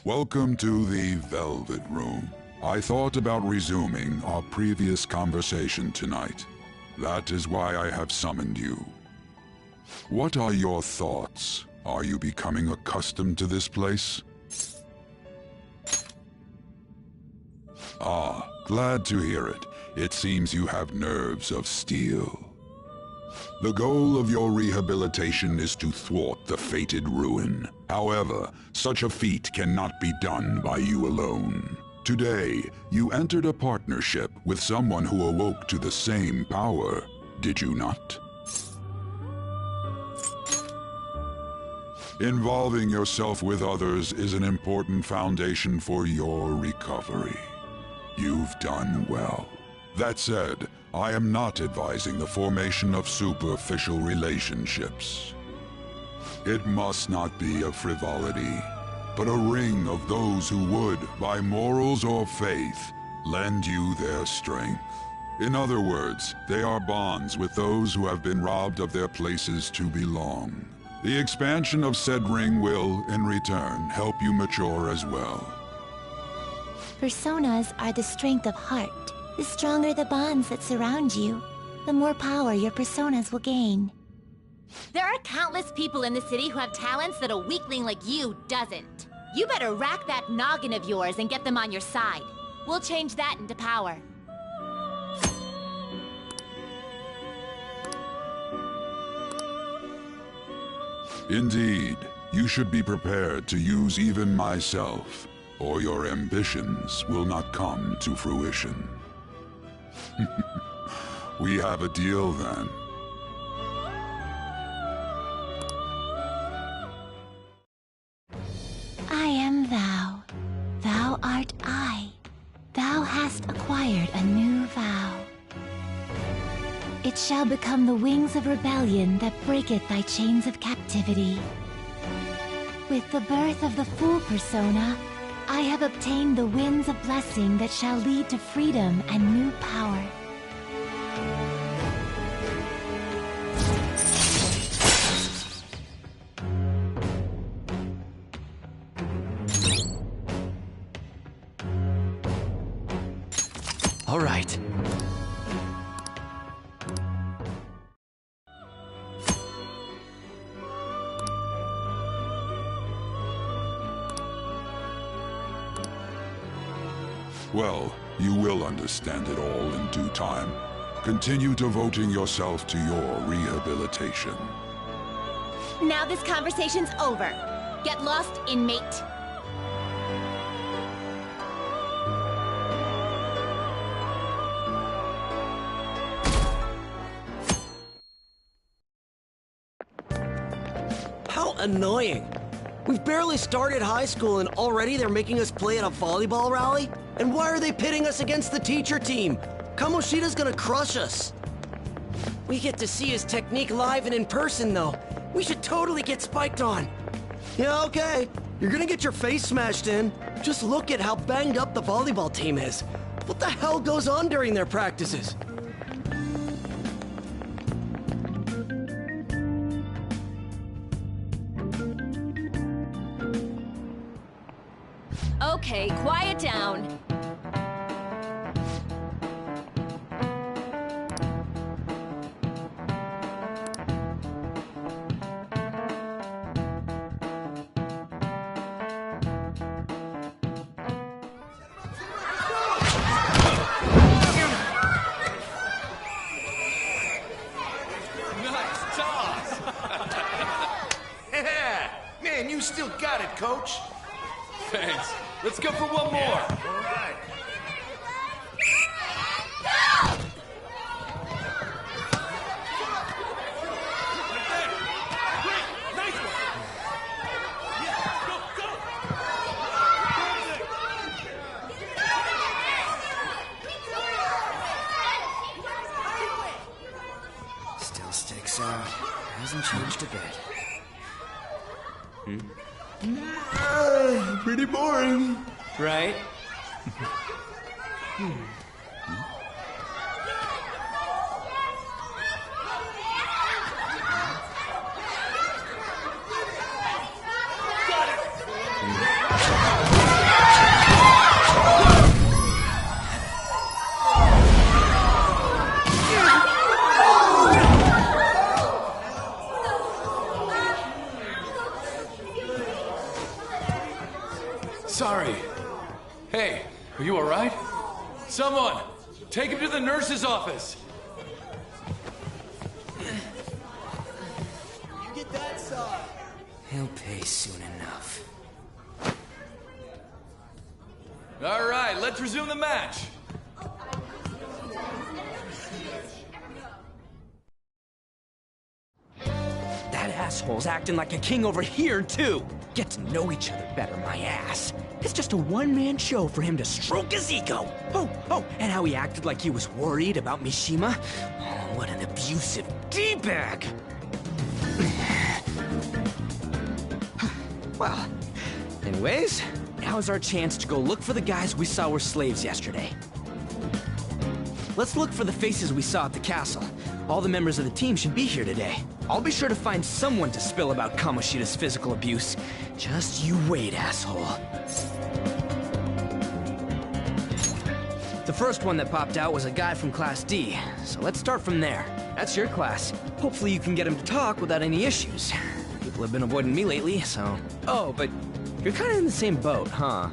Welcome to the Velvet Room. I thought about resuming our previous conversation tonight. That is why I have summoned you. What are your thoughts? Are you becoming accustomed to this place? Ah, glad to hear it. It seems you have nerves of steel. The goal of your rehabilitation is to thwart the fated ruin. However, such a feat cannot be done by you alone. Today, you entered a partnership with someone who awoke to the same power, did you not? Involving yourself with others is an important foundation for your recovery. You've done well. That said, I am not advising the formation of superficial relationships. It must not be a frivolity, but a ring of those who would, by morals or faith, lend you their strength. In other words, they are bonds with those who have been robbed of their places to belong. The expansion of said ring will, in return, help you mature as well. Personas are the strength of heart. The stronger the bonds that surround you, the more power your personas will gain. There are countless people in the city who have talents that a weakling like you doesn't. You better rack that noggin of yours and get them on your side. We'll change that into power. Indeed, you should be prepared to use even myself, or your ambitions will not come to fruition. We have a deal then. I am thou. Thou art I. Thou hast acquired a new vow. It shall become the wings of rebellion that breaketh thy chains of captivity. With the birth of the full persona, I have obtained the winds of blessing that shall lead to freedom and new power. All right. Well, you will understand it all in due time. Continue devoting yourself to your rehabilitation. Now this conversation's over. Get lost, inmate. How annoying. We've barely started high school and already they're making us play at a volleyball rally? And why are they pitting us against the teacher team? Kamoshida's gonna crush us. We get to see his technique live and in person, though. We should totally get spiked on. Yeah, okay. You're gonna get your face smashed in. Just look at how banged up the volleyball team is. What the hell goes on during their practices? Okay, quiet down. still got it, Coach. Thanks. Let's go for one more. All right. Still sticks out. Hasn't changed a bit. Pretty boring. Right? Sorry. Hey, are you alright? Someone, take him to the nurse's office. He'll pay soon enough. Alright, let's resume the match. That asshole's acting like a king over here, too. Get to know each other better, my ass. It's just a one-man show for him to stroke his ego. Oh, and how he acted like he was worried about Mishima. Oh, what an abusive D-bag. Well, anyways, now's our chance to go look for the guys we saw were slaves yesterday. Let's look for the faces we saw at the castle. All the members of the team should be here today. I'll be sure to find someone to spill about Kamoshida's physical abuse. Just you wait, asshole. The first one that popped out was a guy from Class D, so let's start from there. That's your class. Hopefully you can get him to talk without any issues. People have been avoiding me lately, so... Oh, but you're kind of in the same boat, huh?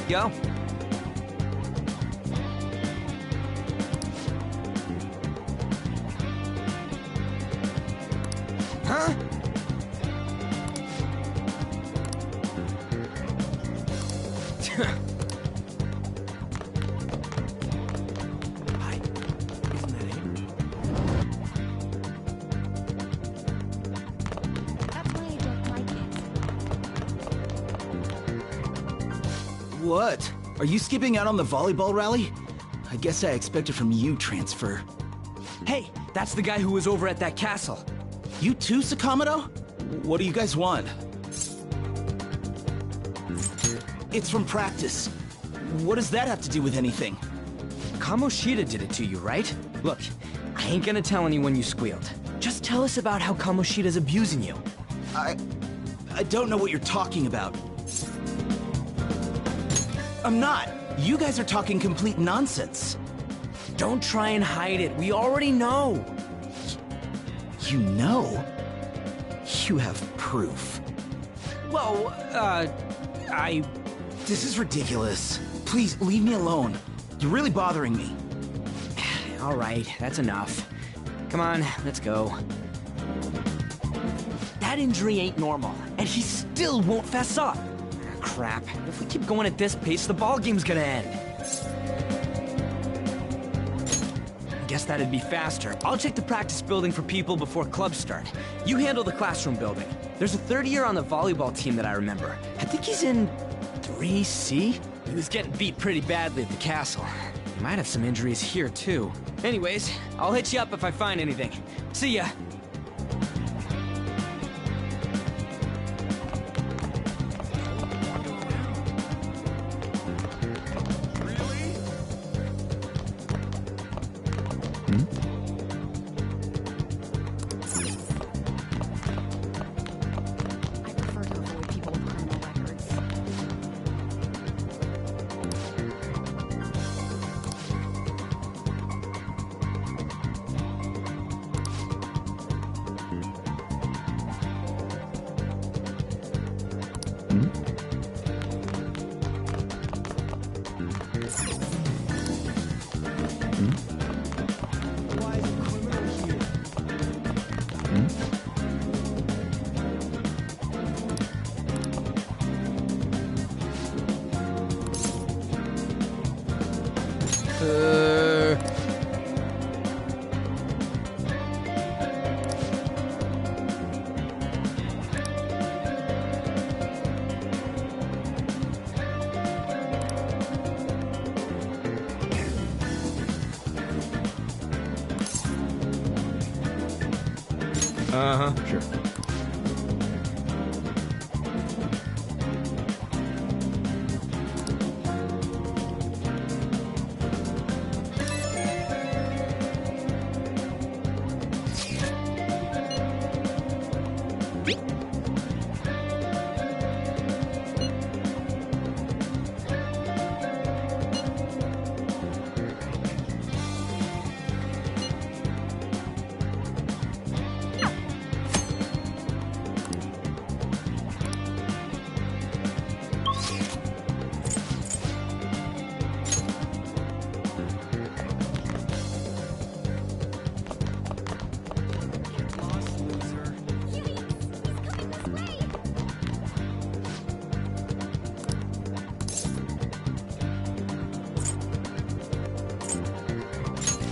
Go. Huh? Hi. Isn't that him? That's why I don't like it. What? Are you skipping out on the volleyball rally? I guess I expected from you, Transfer. Hey, that's the guy who was over at that castle. You too, Sakamoto? What do you guys want? It's from practice. What does that have to do with anything? Kamoshida did it to you, right? Look, I ain't gonna tell anyone you squealed. Just tell us about how Kamoshida's abusing you. I don't know what you're talking about. I'm not. You guys are talking complete nonsense. Don't try and hide it. We already know. You know? You have proof. Well, This is ridiculous. Please, leave me alone. You're really bothering me. All right, that's enough. Come on, let's go. That injury ain't normal, and he still won't fess up. Crap. If we keep going at this pace, the ball game's gonna end. Guess that'd be faster. I'll check the practice building for people before clubs start. You handle the classroom building. There's a third year on the volleyball team that I remember. I think he's in 3C? He was getting beat pretty badly at the castle. He might have some injuries here, too. Anyways, I'll hit you up if I find anything. See ya. I prefer to avoid people with criminal records. Sure.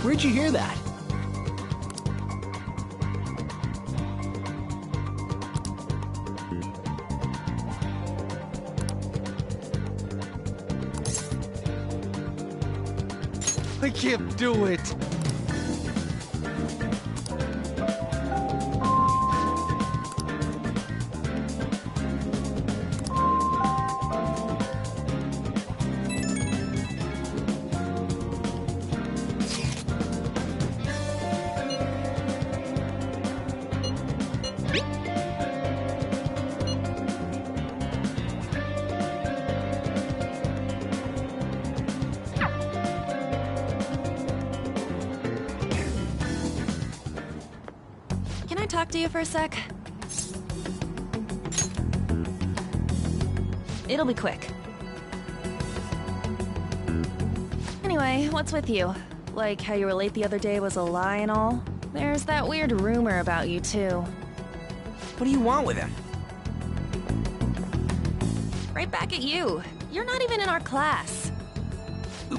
Where'd you hear that? I can't do it. Can I talk to you for a sec? It'll be quick. Anyway, what's with you? Like how you were late the other day was a lie and all? There's that weird rumor about you too. What do you want with him? Right back at you. You're not even in our class.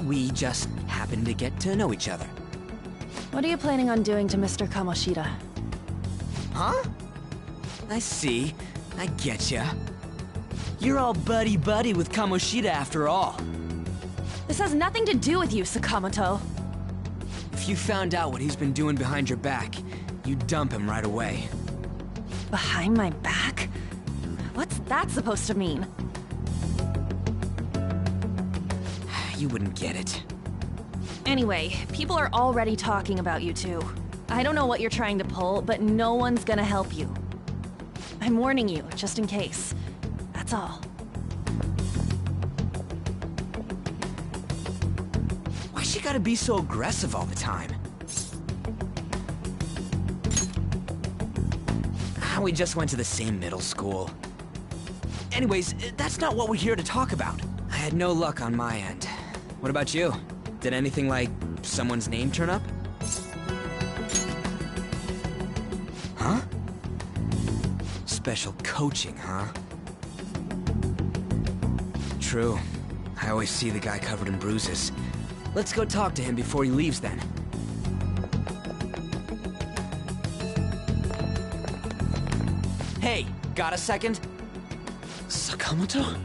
We just happen to get to know each other. What are you planning on doing to Mr. Kamoshida? Huh? I see. I getcha. You're all buddy-buddy with Kamoshida after all. This has nothing to do with you, Sakamoto. If you found out what he's been doing behind your back, you'd dump him right away. Behind my back? What's that supposed to mean? You wouldn't get it. Anyway, people are already talking about you two. I don't know what you're trying to pull, but no one's gonna help you. I'm warning you, just in case. That's all. Why she gotta be so aggressive all the time? We just went to the same middle school. Anyways, that's not what we're here to talk about. I had no luck on my end. What about you? Did anything like someone's name turn up? Huh? Special coaching, huh? True. I always see the guy covered in bruises. Let's go talk to him before he leaves then. Hey, got a second? Sakamoto?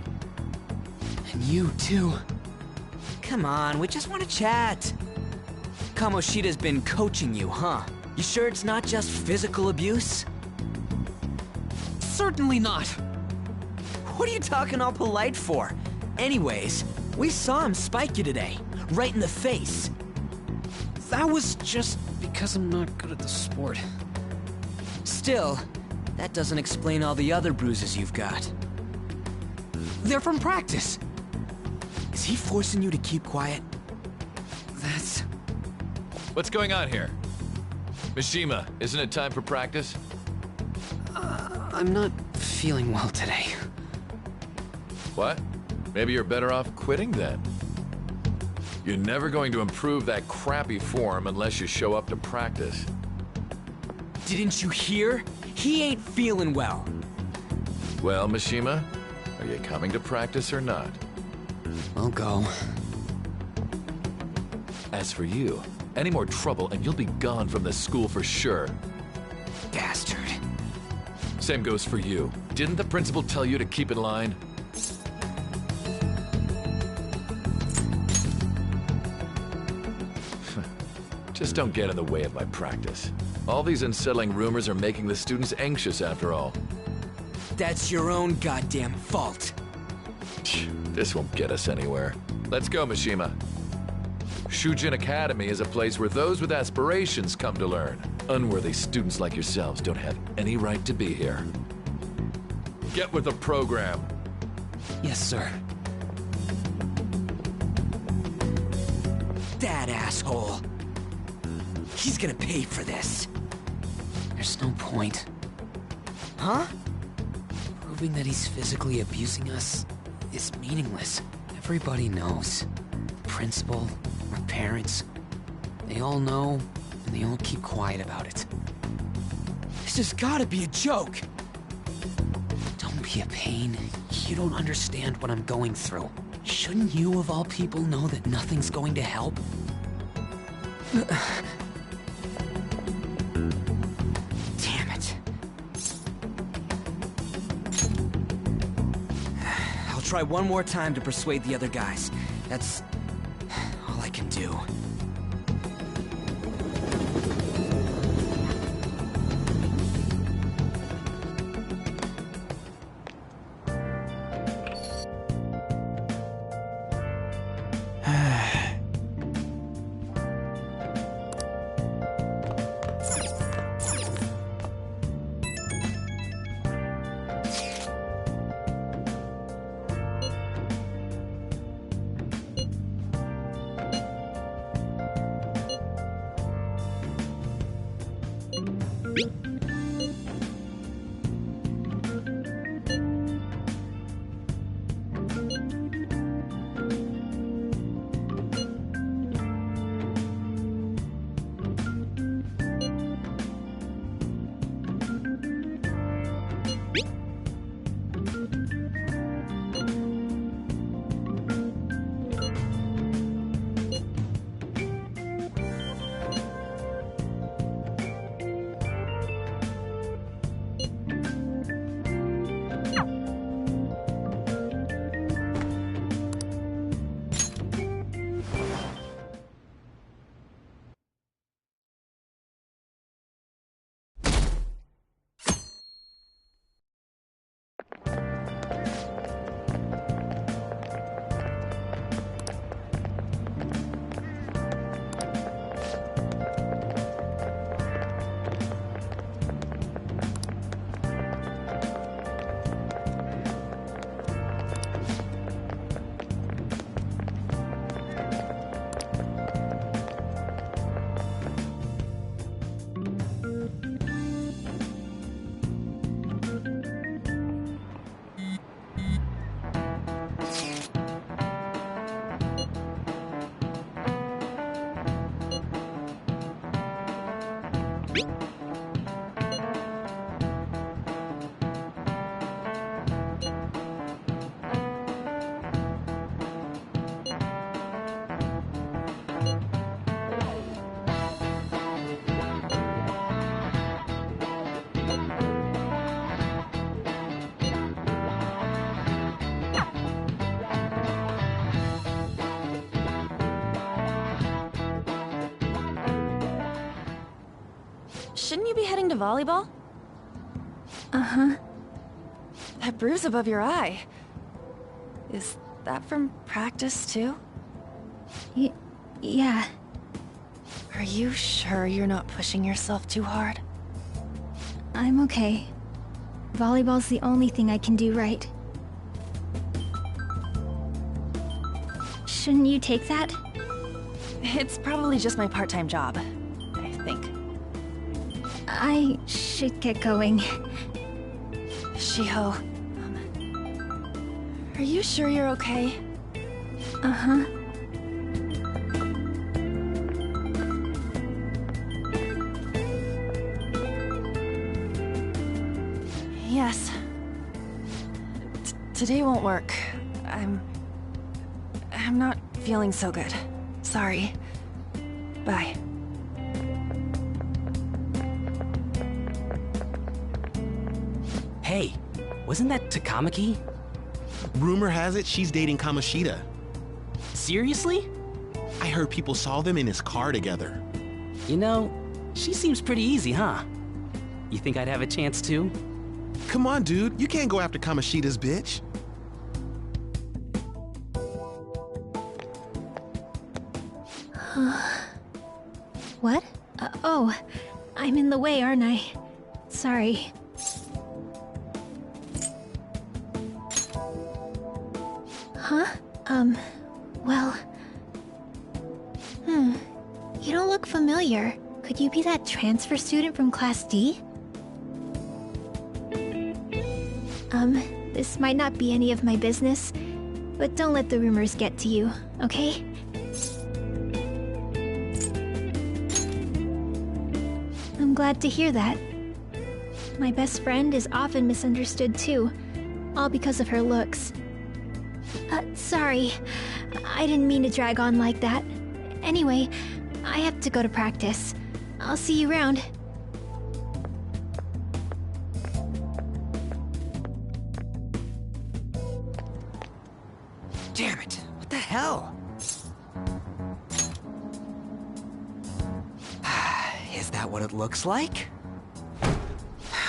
And you too. Come on, we just want to chat. Kamoshida's been coaching you, huh? You sure it's not just physical abuse? Certainly not. What are you talking all polite for? Anyways, we saw him spike you today, right in the face. That was just because I'm not good at the sport. Still, that doesn't explain all the other bruises you've got. They're from practice. Is he forcing you to keep quiet? That's... What's going on here? Mishima, isn't it time for practice? I'm not feeling well today. What? Maybe you're better off quitting then. You're never going to improve that crappy form unless you show up to practice. Didn't you hear? He ain't feeling well. Well, Mishima, are you coming to practice or not? I'll go. As for you, any more trouble and you'll be gone from this school for sure. Bastard. Same goes for you. Didn't the principal tell you to keep in line? Just don't get in the way of my practice. All these unsettling rumors are making the students anxious after all. That's your own goddamn fault. This won't get us anywhere. Let's go, Mishima. Shujin Academy is a place where those with aspirations come to learn. Unworthy students like yourselves don't have any right to be here. Get with the program. Yes, sir. That asshole. He's gonna pay for this. There's no point. Huh? Proving that he's physically abusing us is meaningless. Everybody knows. The principal, our parents, they all know, and they all keep quiet about it. This has gotta be a joke. Don't be a pain. You don't understand what I'm going through. Shouldn't you, of all people, know that nothing's going to help? Damn it. I'll try one more time to persuade the other guys. That's all I can do. Shouldn't you be heading to volleyball? Uh-huh. That bruise above your eye. Is that from practice, too? Yeah. Are you sure you're not pushing yourself too hard? I'm okay. Volleyball's the only thing I can do right. Shouldn't you take that? It's probably just my part-time job, I think. I should get going. Shiho, Are you sure you're okay? Uh-huh. Yes. Today won't work. I'm not feeling so good. Sorry. Bye. Hey, wasn't that Takamaki? Rumor has it she's dating Kamoshida. Seriously? I heard people saw them in his car together. You know, she seems pretty easy, huh? You think I'd have a chance too? Come on, dude. You can't go after Kamoshida's bitch. What? Oh, I'm in the way, aren't I? Sorry. Huh? Well... You don't look familiar. Could you be that transfer student from Class D? This might not be any of my business, but don't let the rumors get to you, okay? I'm glad to hear that. My best friend is often misunderstood too, all because of her looks. Sorry. I didn't mean to drag on like that. Anyway, I have to go to practice. I'll see you around. Damn it! What the hell? Is that what it looks like?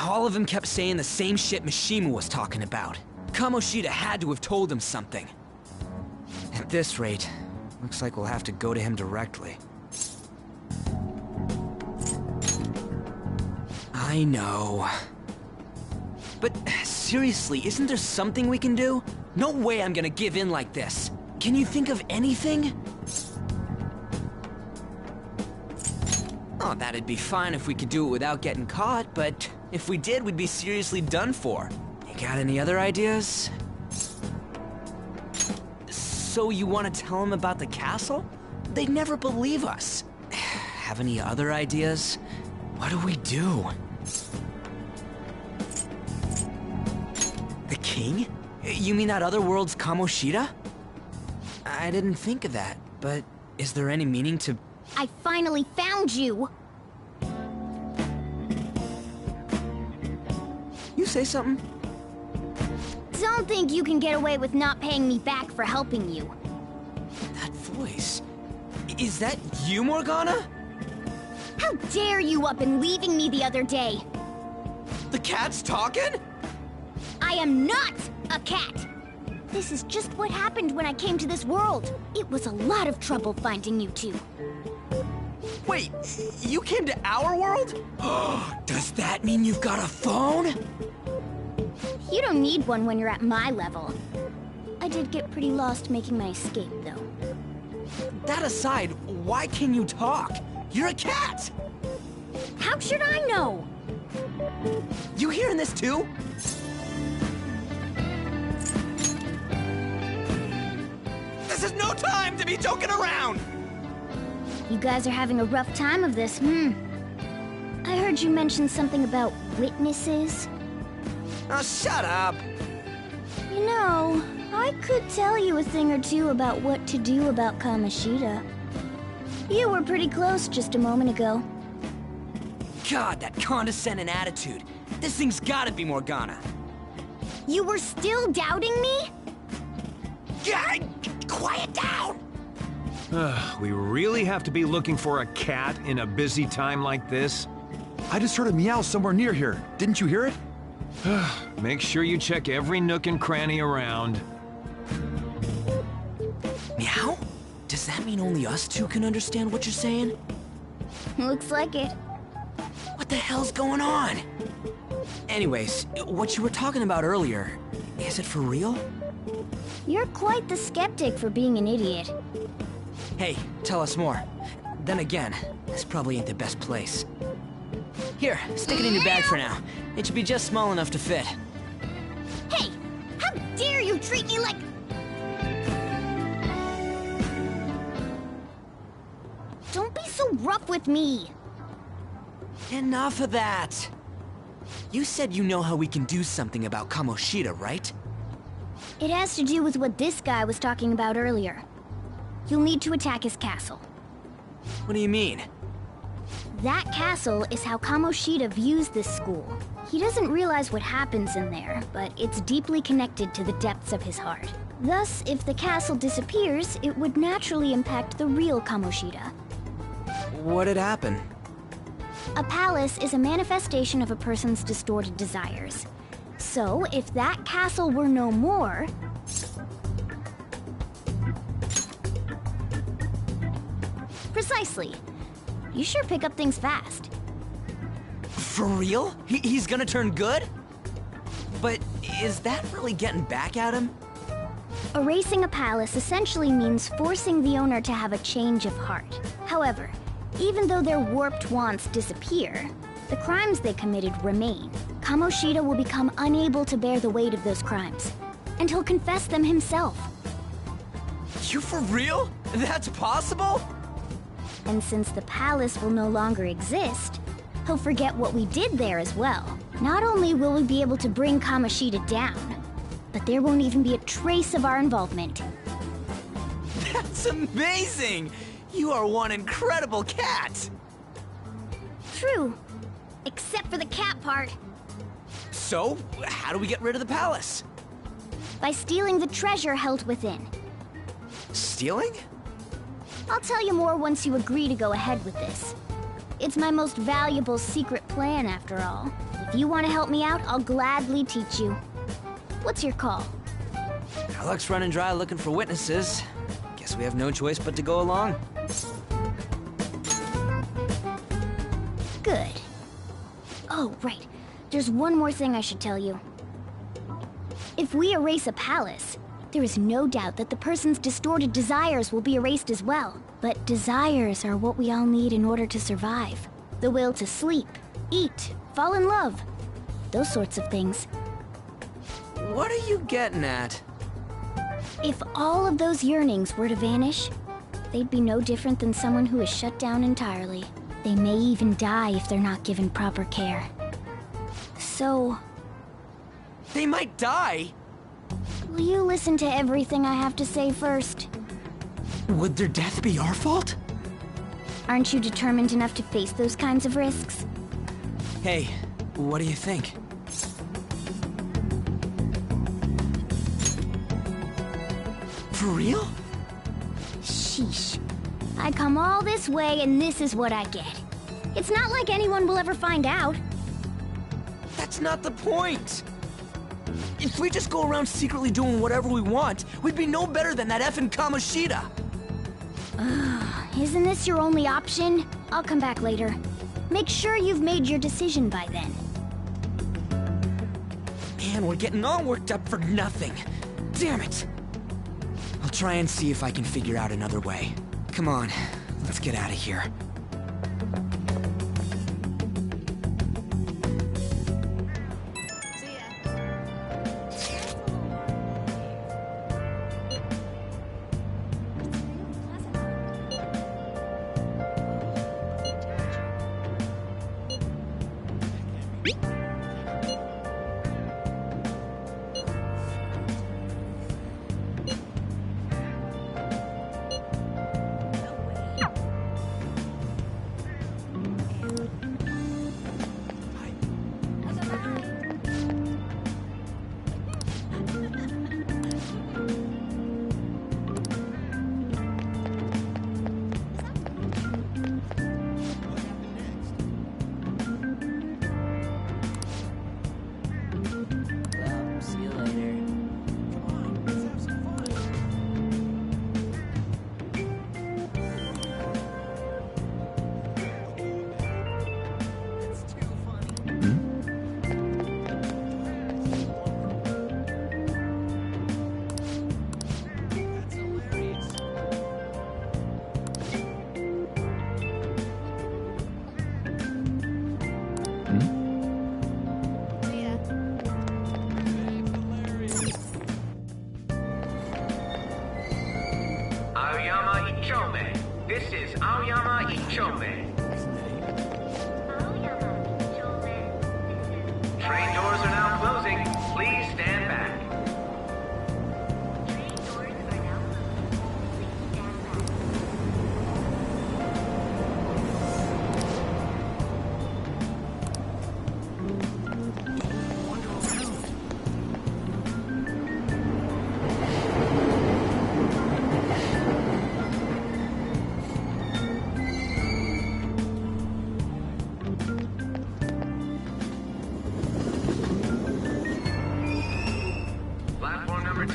All of them kept saying the same shit Mishima was talking about. Kamoshida had to have told him something. At this rate, looks like we'll have to go to him directly. I know. But seriously, isn't there something we can do? No way I'm gonna give in like this. Can you think of anything? Oh, that'd be fine if we could do it without getting caught, but if we did, we'd be seriously done for. You got any other ideas? So you want to tell them about the castle? They'd never believe us. Have any other ideas? What do we do? The king? You mean that other world's Kamoshida? I didn't think of that, but is there any meaning to... I finally found you! You say something? Don't think you can get away with not paying me back for helping you. That voice... Is that you, Morgana? How dare you up and leaving me the other day? The cat's talking? I am not a cat! This is just what happened when I came to this world. It was a lot of trouble finding you two. Wait, you came to our world? Does that mean you've got a phone? You don't need one when you're at my level. I did get pretty lost making my escape, though. That aside, why can you talk? You're a cat! How should I know? You hearing this too? This is no time to be joking around! You guys are having a rough time of this, I heard you mention something about witnesses. Oh, shut up! You know, I could tell you a thing or two about what to do about Kamoshida. You were pretty close just a moment ago. God, that condescending attitude. This thing's gotta be Morgana. You were still doubting me? God, quiet down! We really have to be looking for a cat in a busy time like this? I just heard a meow somewhere near here. Didn't you hear it? Make sure you check every nook and cranny around. Meow? Does that mean only us two can understand what you're saying? Looks like it. What the hell's going on? Anyways, what you were talking about earlier, is it for real? You're quite the skeptic for being an idiot. Hey, tell us more. Then again, this probably ain't the best place. Here, stick it in your bag for now. It should be just small enough to fit. Hey! How dare you treat me like... Don't be so rough with me. Enough of that. You said you know how we can do something about Kamoshida, right? It has to do with what this guy was talking about earlier. You'll need to attack his castle. What do you mean? That castle is how Kamoshida views this school. He doesn't realize what happens in there, but it's deeply connected to the depths of his heart. Thus, if the castle disappears, it would naturally impact the real Kamoshida. What'd happen? A palace is a manifestation of a person's distorted desires. So, if that castle were no more... Precisely. You sure pick up things fast. For real? He's gonna turn good? But is that really getting back at him? Erasing a palace essentially means forcing the owner to have a change of heart. However, even though their warped wants disappear, the crimes they committed remain. Kamoshida will become unable to bear the weight of those crimes, and he'll confess them himself. You for real? That's possible? And since the palace will no longer exist, he'll forget what we did there as well. Not only will we be able to bring Kamoshida down, but there won't even be a trace of our involvement. That's amazing! You are one incredible cat! True. Except for the cat part. So, how do we get rid of the palace? By stealing the treasure held within. Stealing? I'll tell you more once you agree to go ahead with this. It's my most valuable secret plan, after all. If you want to help me out, I'll gladly teach you. What's your call? Our luck's running dry looking for witnesses. Guess we have no choice but to go along. Good. Oh, right. There's one more thing I should tell you. If we erase a palace, there is no doubt that the person's distorted desires will be erased as well. But desires are what we all need in order to survive. The will to sleep, eat, fall in love. Those sorts of things. What are you getting at? If all of those yearnings were to vanish, they'd be no different than someone who is shut down entirely. They may even die if they're not given proper care. So... They might die? Will you listen to everything I have to say first? Would their death be our fault? Aren't you determined enough to face those kinds of risks? Hey, what do you think? For real? Sheesh. I come all this way and this is what I get. It's not like anyone will ever find out. That's not the point! If we just go around secretly doing whatever we want, we'd be no better than that effing Kamoshida! Isn't this your only option? I'll come back later. Make sure you've made your decision by then. Man, we're getting all worked up for nothing. Damn it! I'll try and see if I can figure out another way. Come on, let's get out of here.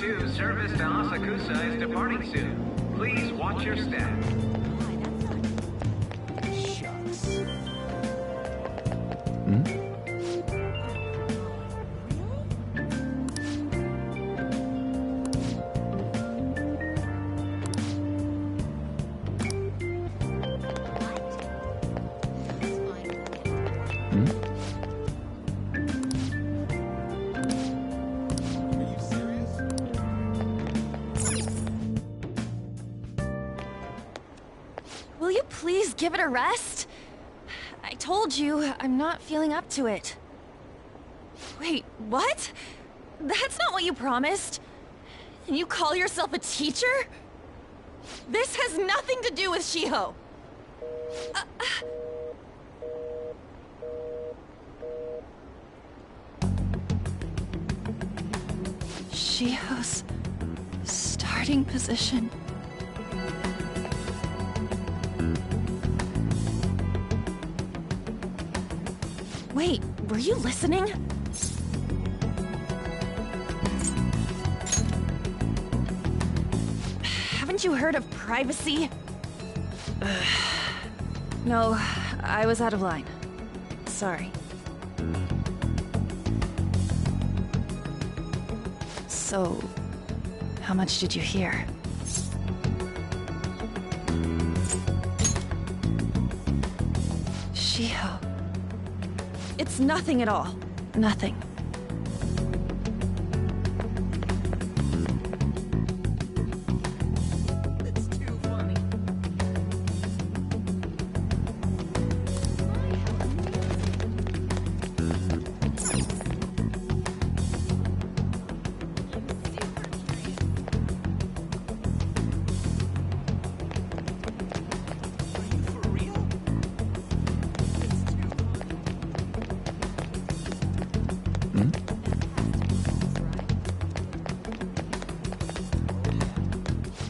2 service to Asakusa is departing soon. Please watch your step. Shucks. Will you please give it a rest? I told you, I'm not feeling up to it. Wait, what? That's not what you promised. And you call yourself a teacher? This has nothing to do with Shiho. Shiho's starting position. Wait, were you listening? Haven't you heard of privacy? No, I was out of line. Sorry. So, how much did you hear? Shiho. It's nothing at all. Nothing. That's too funny.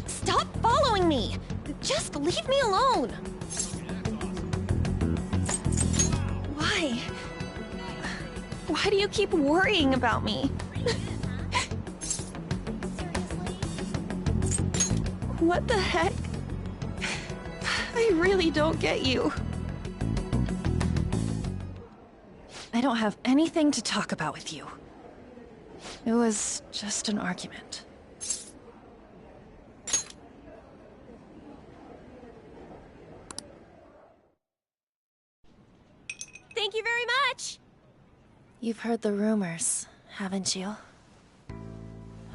Stop following me! Just leave me alone! Why? Why do you keep worrying about me? What the heck? I really don't get you. I don't have anything to talk about with you. It was just an argument. Thank you very much! You've heard the rumors, haven't you?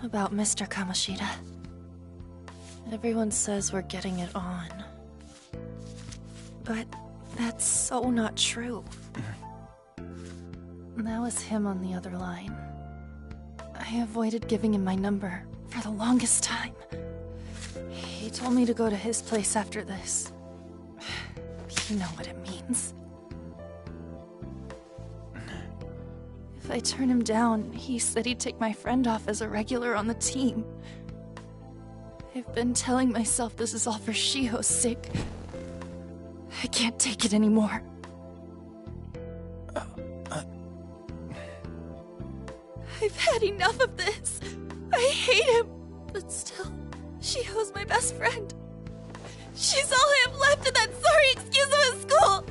About Mr. Kamoshida. Everyone says we're getting it on. But that's so not true. That was him on the other line. I avoided giving him my number for the longest time. He told me to go to his place after this. You know what it means. If I turn him down, he said he'd take my friend off as a regular on the team. I've been telling myself this is all for Shiho's sake. I can't take it anymore. I've had enough of this. I hate him. But still, Shiho's my best friend. She's all I have left in that sorry excuse of a school.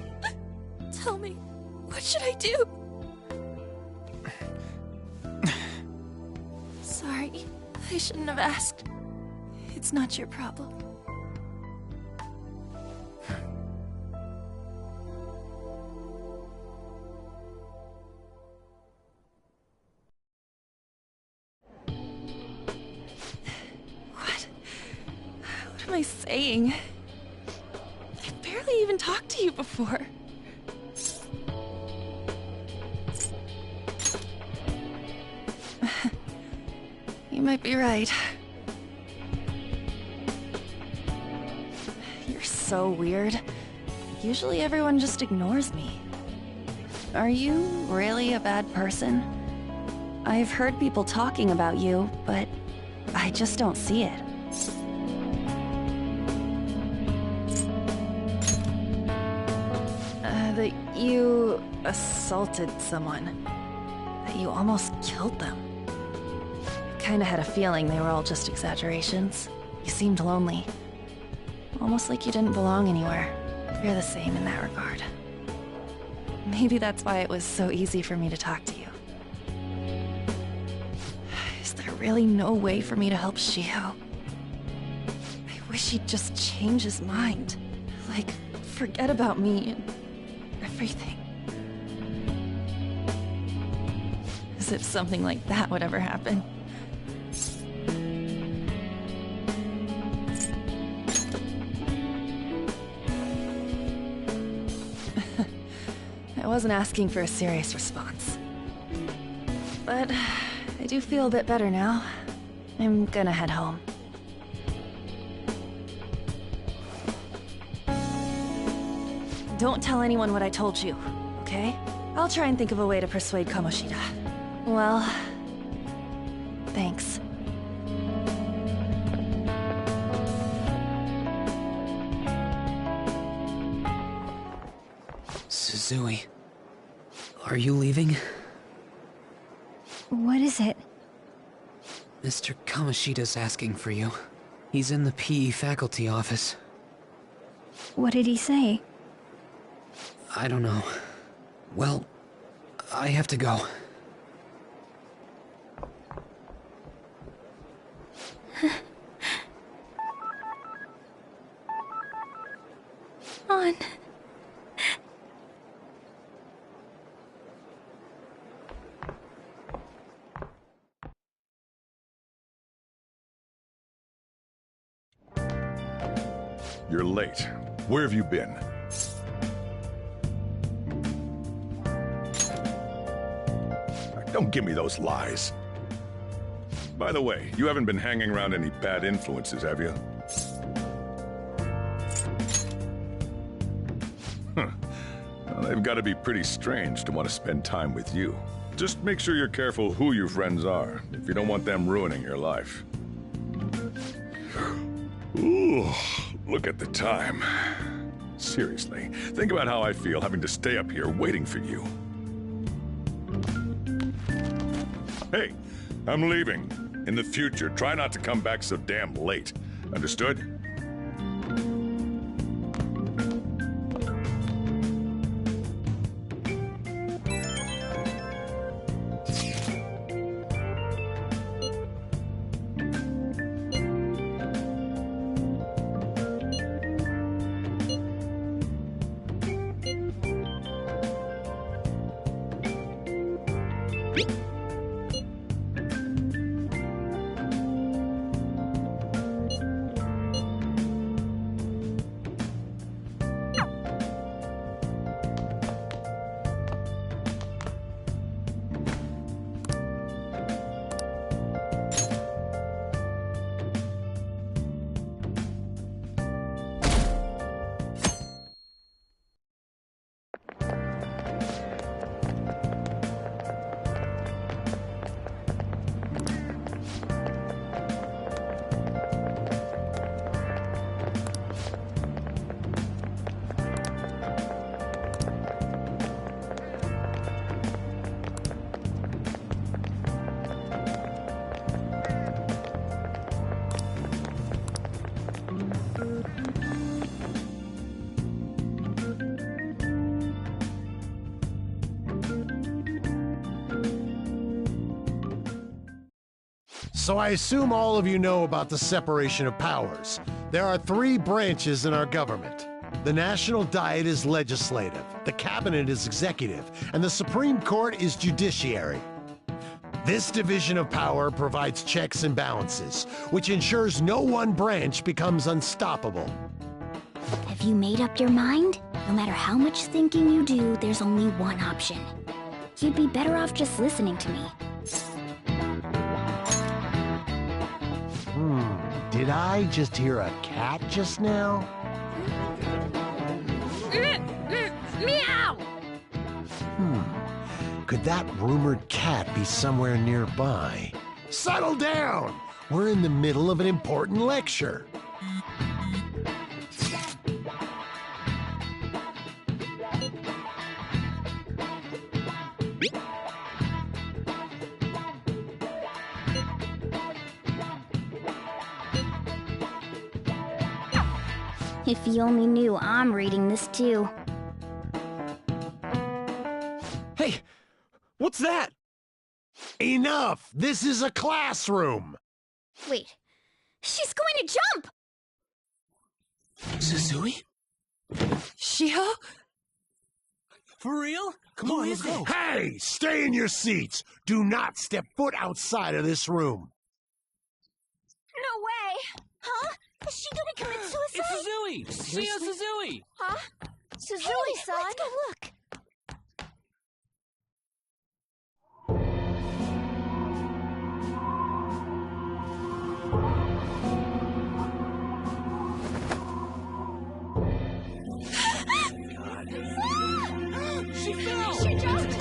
Tell me, what should I do? Sorry, I shouldn't have asked. It's not your problem. What am I saying? I've barely even talked to you before. You might be right. You're so weird. Usually everyone just ignores me. Are you really a bad person? I've heard people talking about you, but I just don't see it. That you assaulted someone. That you almost killed them. kinda had a feeling they were all just exaggerations. You seemed lonely. Almost like you didn't belong anywhere. You're the same in that regard. Maybe that's why it was so easy for me to talk to you. Is there really no way for me to help Shiho? I wish he'd just change his mind. Like, forget about me and everything. As if something like that would ever happen. I wasn't asking for a serious response. But I do feel a bit better now. I'm gonna head home. Don't tell anyone what I told you, okay? I'll try and think of a way to persuade Kamoshida. Well, thanks. Suzui, are you leaving? What is it? Mr. Kamoshida's asking for you. He's in the PE faculty office. What did he say? I don't know. Well, I have to go. On. You're late. Where have you been? Don't give me those lies. By the way, you haven't been hanging around any bad influences, have you? Huh. Well, they've got to be pretty strange to want to spend time with you. Just make sure you're careful who your friends are, if you don't want them ruining your life. Ooh, look at the time. Seriously, think about how I feel having to stay up here waiting for you. Hey, I'm leaving. In the future, try not to come back so damn late. Understood? So I assume all of you know about the separation of powers. There are 3 branches in our government. The National Diet is legislative, the Cabinet is executive, and the Supreme Court is judiciary. This division of power provides checks and balances, which ensures no one branch becomes unstoppable. Have you made up your mind? No matter how much thinking you do, there's only one option. You'd be better off just listening to me. Did I just hear a cat just now? Meow! Could that rumored cat be somewhere nearby? Settle down! We're in the middle of an important lecture. If you only knew I'm reading this too. Hey, what's that? Enough! This is a classroom! Wait, she's going to jump! Suzui? Shiho? For real? Come on, let's go. Hey, stay in your seats! Do not step foot outside of this room. No way! Huh? Is she gonna commit suicide? It's Suzui! Shio Suzui! Huh? Suzui-san? Let's go look. She fell! She jumped!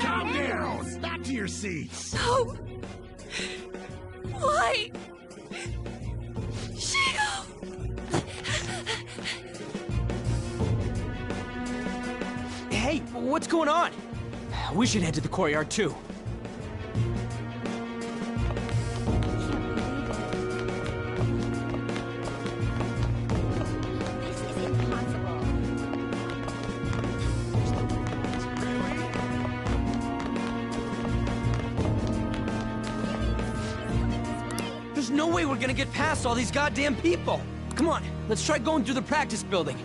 Calm down! Back to your seats! No! Why? Shio! Hey, what's going on? We should head to the courtyard too. This is impossible. There's no way we're gonna get past all these goddamn people. Come on, let's try going through the practice building.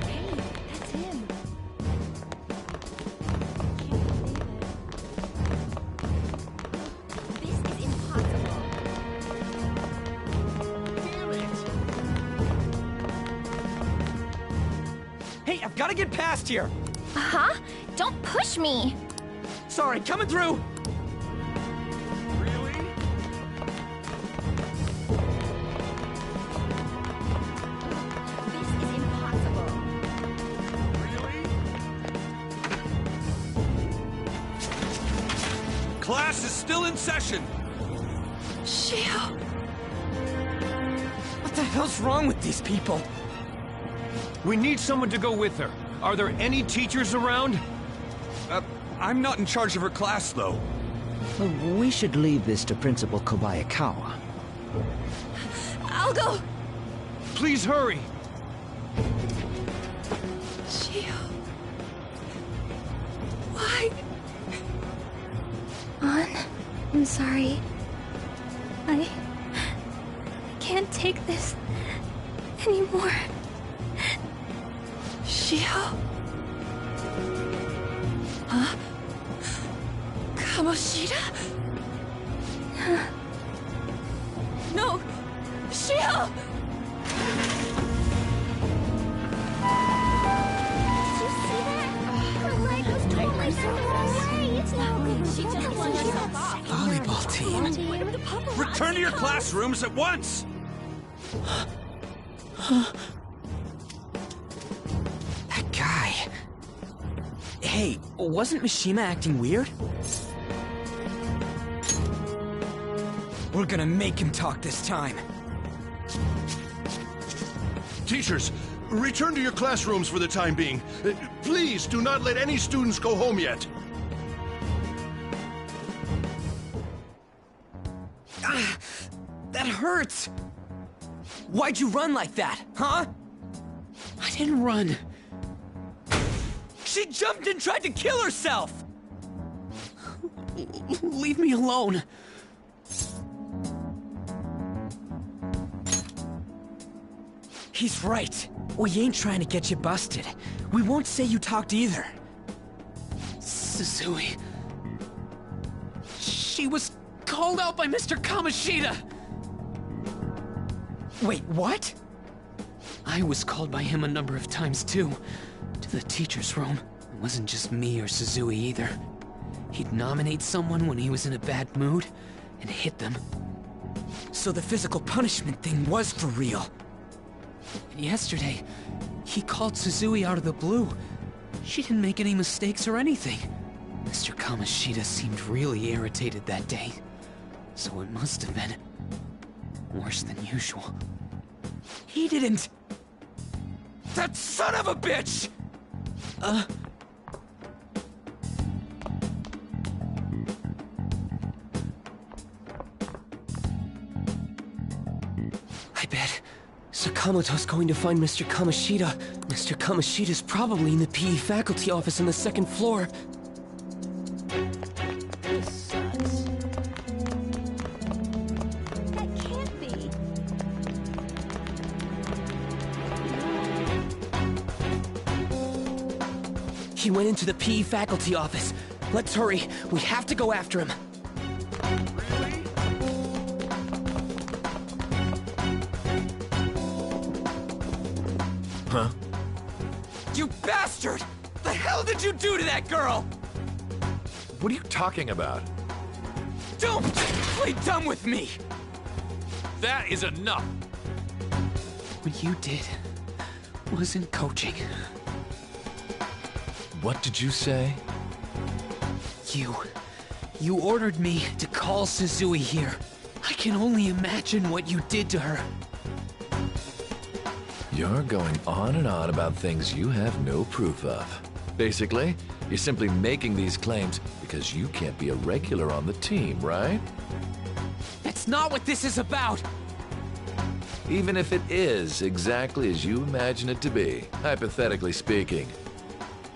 Hey, that's him. This is impossible. Hey, I've gotta get past here. Huh? Don't push me! Sorry, coming through. This is impossible. Class is still in session. Shio! What the hell's wrong with these people? We need someone to go with her. Are there any teachers around? I'm not in charge of her class, though. Well, we should leave this to Principal Kobayakawa. I'll go! Please hurry. Shio... Why? I'm sorry. I can't take this anymore. Shio? Huh? Kamoshida? No! Shio! Did you see that? Her leg was totally far away. It's not good. She just let herself off. Volleyball team. Return to your classrooms at once! That guy. Hey, wasn't Mishima acting weird? We're gonna make him talk this time. Teachers, return to your classrooms for the time being. Please do not let any students go home yet. Ah, that hurts! Why'd you run like that, huh? I didn't run. She jumped and tried to kill herself! Leave me alone. He's right. We ain't trying to get you busted. We won't say you talked either. Suzui. She was called out by Mr. Kamoshida. Wait, what? I was called by him a number of times too. To the teacher's room. It wasn't just me or Suzui either. He'd nominate someone when he was in a bad mood and hit them. So the physical punishment thing was for real. And yesterday, he called Suzui out of the blue. She didn't make any mistakes or anything. Mr. Kamoshida seemed really irritated that day. So it must have been worse than usual. He didn't... That son of a bitch! Kamoto's going to find Mr. Kamoshida. Mr. Kamoshida's probably in the PE faculty office on the 2nd floor. This sucks. That can't be. He went into the PE faculty office. Let's hurry. We have to go after him. Huh? You bastard! The hell did you do to that girl? What are you talking about? Don't play dumb with me! That is enough! What you did wasn't coaching. What did you say? You ordered me to call Suzui here. I can only imagine what you did to her. You're going on and on about things you have no proof of. Basically, you're simply making these claims because you can't be a regular on the team, right? That's not what this is about! Even if it is exactly as you imagine it to be, hypothetically speaking,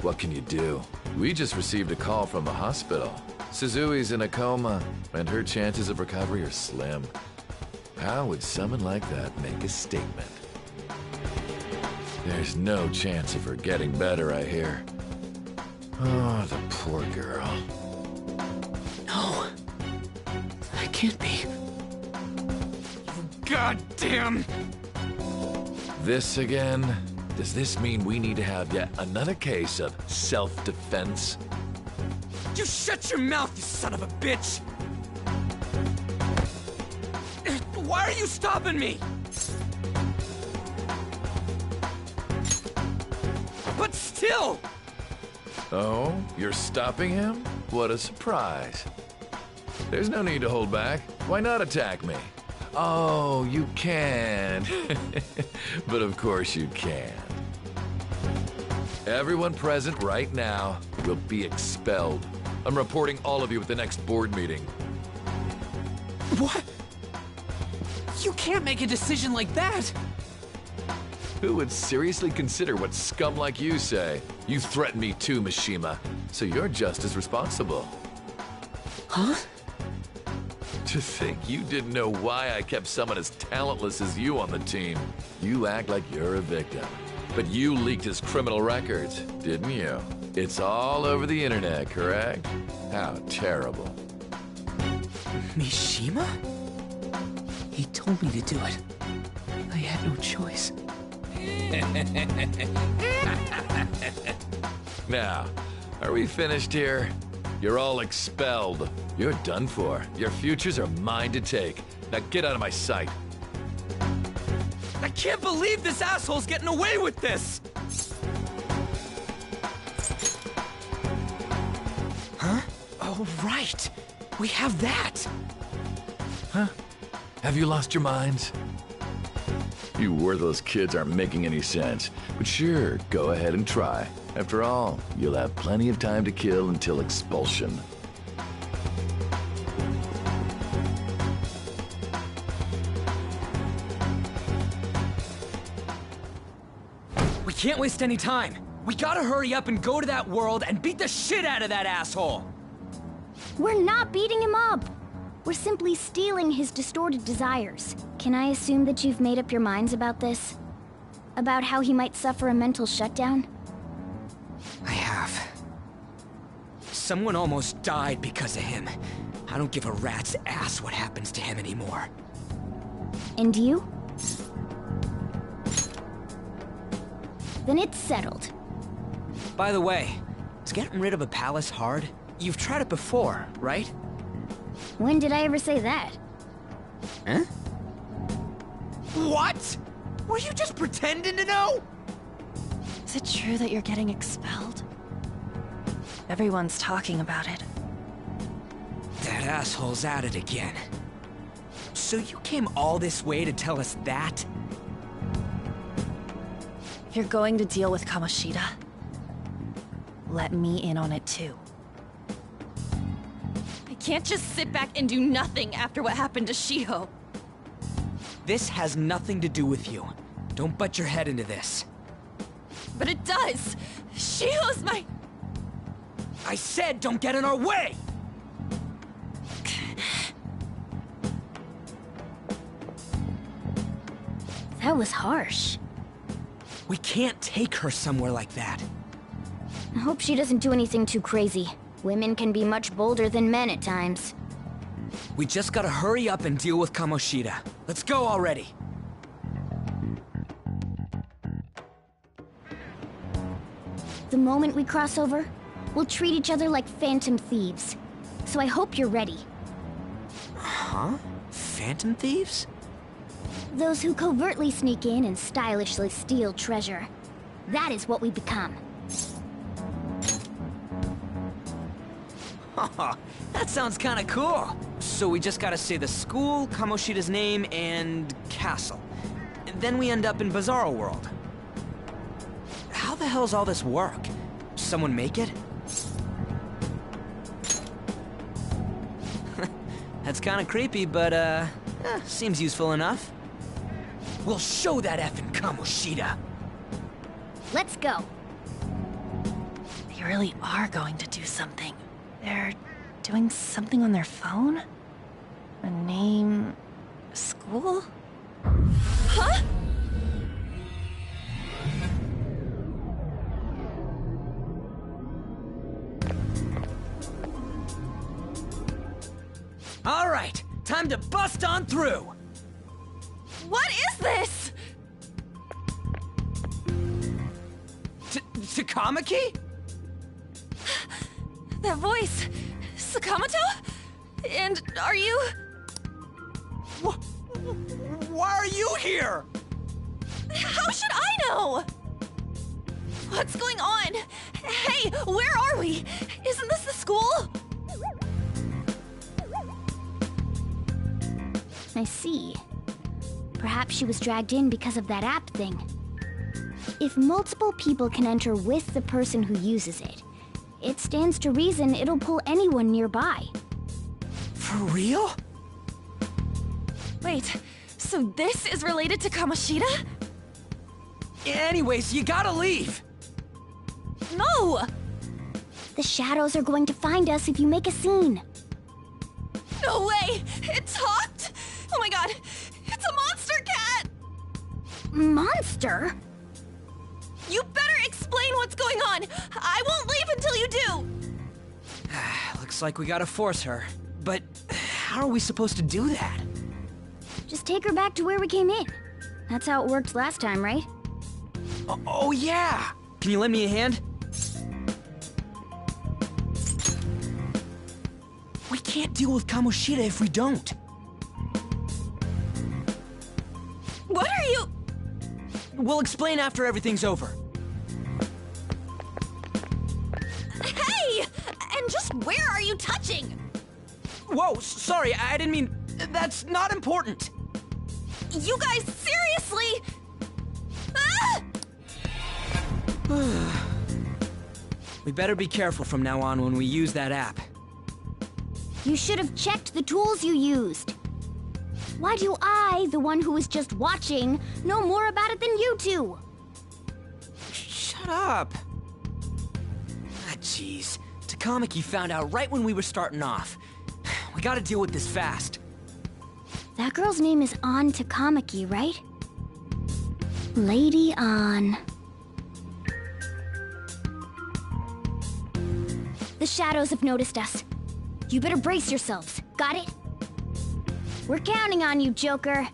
what can you do? We just received a call from the hospital. Suzui's in a coma, and her chances of recovery are slim. How would someone like that make a statement? There's no chance of her getting better, I hear. Oh, the poor girl. No. That can't be. Goddamn! This again? Does this mean we need to have yet another case of self-defense? You shut your mouth, you son of a bitch! Why are you stopping me? But still! Oh, you're stopping him? What a surprise. There's no need to hold back. Why not attack me? Oh, you can. But of course you can. Everyone present right now will be expelled. I'm reporting all of you at the next board meeting. What? You can't make a decision like that! Who would seriously consider what scum like you say? You threatened me too, Mishima, so you're just as responsible. Huh? To think you didn't know why I kept someone as talentless as you on the team. You act like you're a victim. But you leaked his criminal records, didn't you? It's all over the internet, correct? How terrible. Mishima? He told me to do it. I had no choice. Now, are we finished here? You're all expelled. You're done for. Your futures are mine to take. Now get out of my sight. I can't believe this asshole's getting away with this! Huh? Oh, right. We have that. Huh? Have you lost your minds? You worthless kids aren't making any sense. But sure, go ahead and try. After all, you'll have plenty of time to kill until expulsion. We can't waste any time. We gotta hurry up and go to that world and beat the shit out of that asshole! We're not beating him up! We're simply stealing his distorted desires. Can I assume that you've made up your minds about this? About how he might suffer a mental shutdown? I have. Someone almost died because of him. I don't give a rat's ass what happens to him anymore. And you? Then it's settled. By the way, is getting rid of a palace hard? You've tried it before, right? When did I ever say that? Huh? What? Were you just pretending to know? Is it true that you're getting expelled? Everyone's talking about it. That asshole's at it again. So you came all this way to tell us that? If you're going to deal with Kamoshida, let me in on it too. I can't just sit back and do nothing after what happened to Shiho. This has nothing to do with you. Don't butt your head into this. But it does! Shio's my... I said don't get in our way! That was harsh. We can't take her somewhere like that. I hope she doesn't do anything too crazy. Women can be much bolder than men at times. We just gotta hurry up and deal with Kamoshida. Let's go already. The moment we cross over, we'll treat each other like phantom thieves. So I hope you're ready. Huh? Phantom thieves? Those who covertly sneak in and stylishly steal treasure. That is what we become. That sounds kinda cool. So we just gotta say the school, Kamoshida's name, and castle. Then we end up in Bizarro World. How the hell's all this work? Someone make it? That's kinda creepy, but seems useful enough. We'll show that effing Kamoshida. Let's go. They really are going to do something. They're doing something on their phone? A name... school? Huh? All right, time to bust on through. What is this? Takamaki? That voice... Sakamoto? And are you... Why are you here? How should I know? What's going on? Hey, where are we? Isn't this the school? I see. Perhaps she was dragged in because of that app thing. If multiple people can enter with the person who uses it, it stands to reason it'll pull anyone nearby. For real? Wait, so this is related to Kamoshida? Anyways, you gotta leave! No! The shadows are going to find us if you make a scene. No way! It talked? Oh my god! It's a monster cat! Monster? You better explain what's going on! I won't leave until you do! Looks like we gotta force her. But how are we supposed to do that? Just take her back to where we came in. That's how it worked last time, right? Oh yeah! Can you lend me a hand? We can't deal with Kamoshida if we don't. What are you... We'll explain after everything's over. Hey! And just where are you touching? Whoa, sorry, I didn't mean... That's not important. You guys, seriously? Ah! We better be careful from now on when we use that app. You should have checked the tools you used. Why do I, the one who was just watching, know more about it than you two? Shut up. Ah, jeez. Takamaki found out right when we were starting off. We gotta deal with this fast. That girl's name is An Takamaki, right? Lady An. The shadows have noticed us. You better brace yourselves. Got it? We're counting on you, Joker.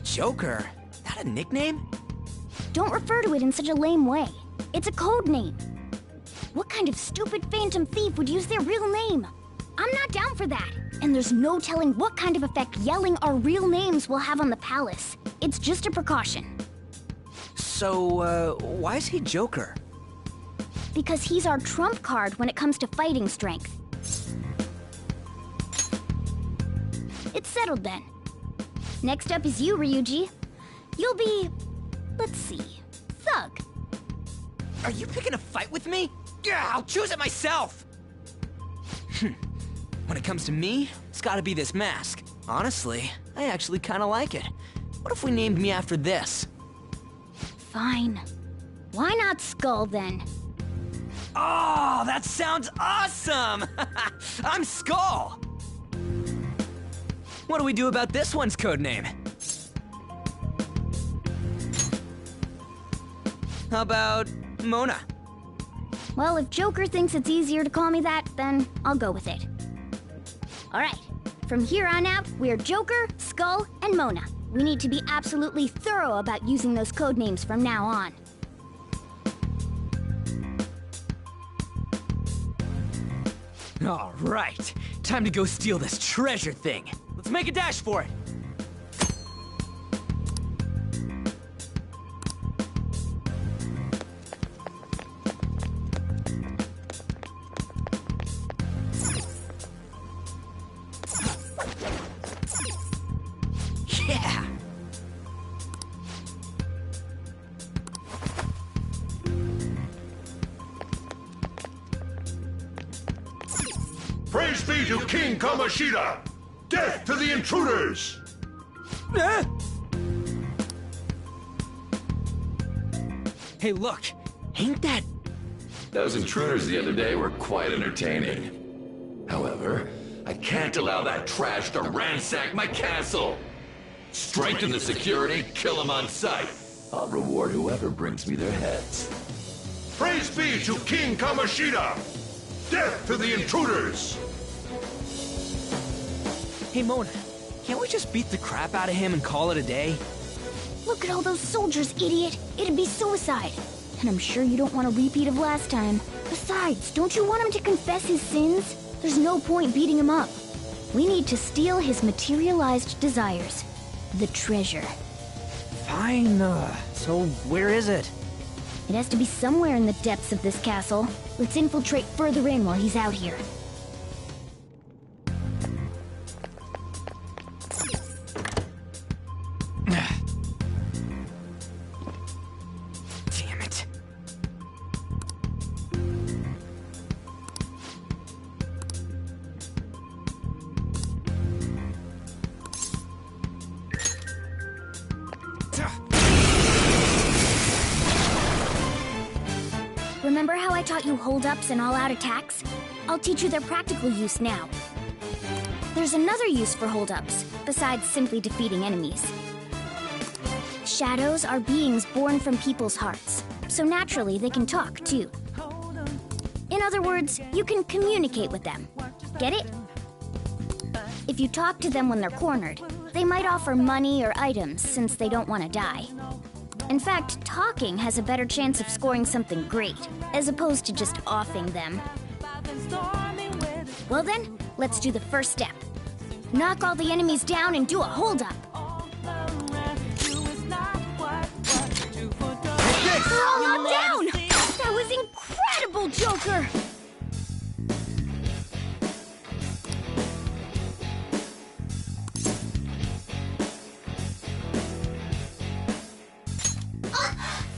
Joker? That a nickname? Don't refer to it in such a lame way. It's a code name. What kind of stupid phantom thief would use their real name? I'm not down for that. And there's no telling what kind of effect yelling our real names will have on the palace. It's just a precaution. So, why is he Joker? Because he's our trump card when it comes to fighting strength. It's settled then. Next up is you, Ryuji. You'll be... let's see... Thug. Are you picking a fight with me? Yeah, I'll choose it myself! When it comes to me, it's gotta be this mask. Honestly, I actually kinda like it. What if we named me after this? Fine. Why not Skull, then? Oh, that sounds awesome! I'm Skull! What do we do about this one's codename? How about Mona? Well, if Joker thinks it's easier to call me that, then I'll go with it. Alright, from here on out, we're Joker, Skull, and Mona. We need to be absolutely thorough about using those codenames from now on. All right, time to go steal this treasure thing. Let's make a dash for it. Yeah! Praise be to King Kamoshida! Death to the intruders! Hey, look! Ain't that... Those intruders the other day were quite entertaining. However, I can't allow that trash to ransack my castle! Strengthen the security, kill them on sight. I'll reward whoever brings me their heads. Praise be to King Kamoshida! Death to the intruders! Hey, Mona, can't we just beat the crap out of him and call it a day? Look at all those soldiers, idiot! It'd be suicide. And I'm sure you don't want a repeat of last time. Besides, don't you want him to confess his sins? There's no point beating him up. We need to steal his materialized desires. The treasure. Fine, so where is it? It has to be somewhere in the depths of this castle. Let's infiltrate further in while he's out here. Damn it. Remember how I taught you hold-ups and all-out attacks? I'll teach you their practical use now. There's another use for hold-ups, besides simply defeating enemies. Shadows are beings born from people's hearts, so naturally they can talk, too. In other words, you can communicate with them. Get it? If you talk to them when they're cornered, they might offer money or items since they don't want to die. In fact, talking has a better chance of scoring something great, as opposed to just offing them. Well then, let's do the first step. Knock all the enemies down and do a hold-up. They're all knocked down! That was incredible, Joker!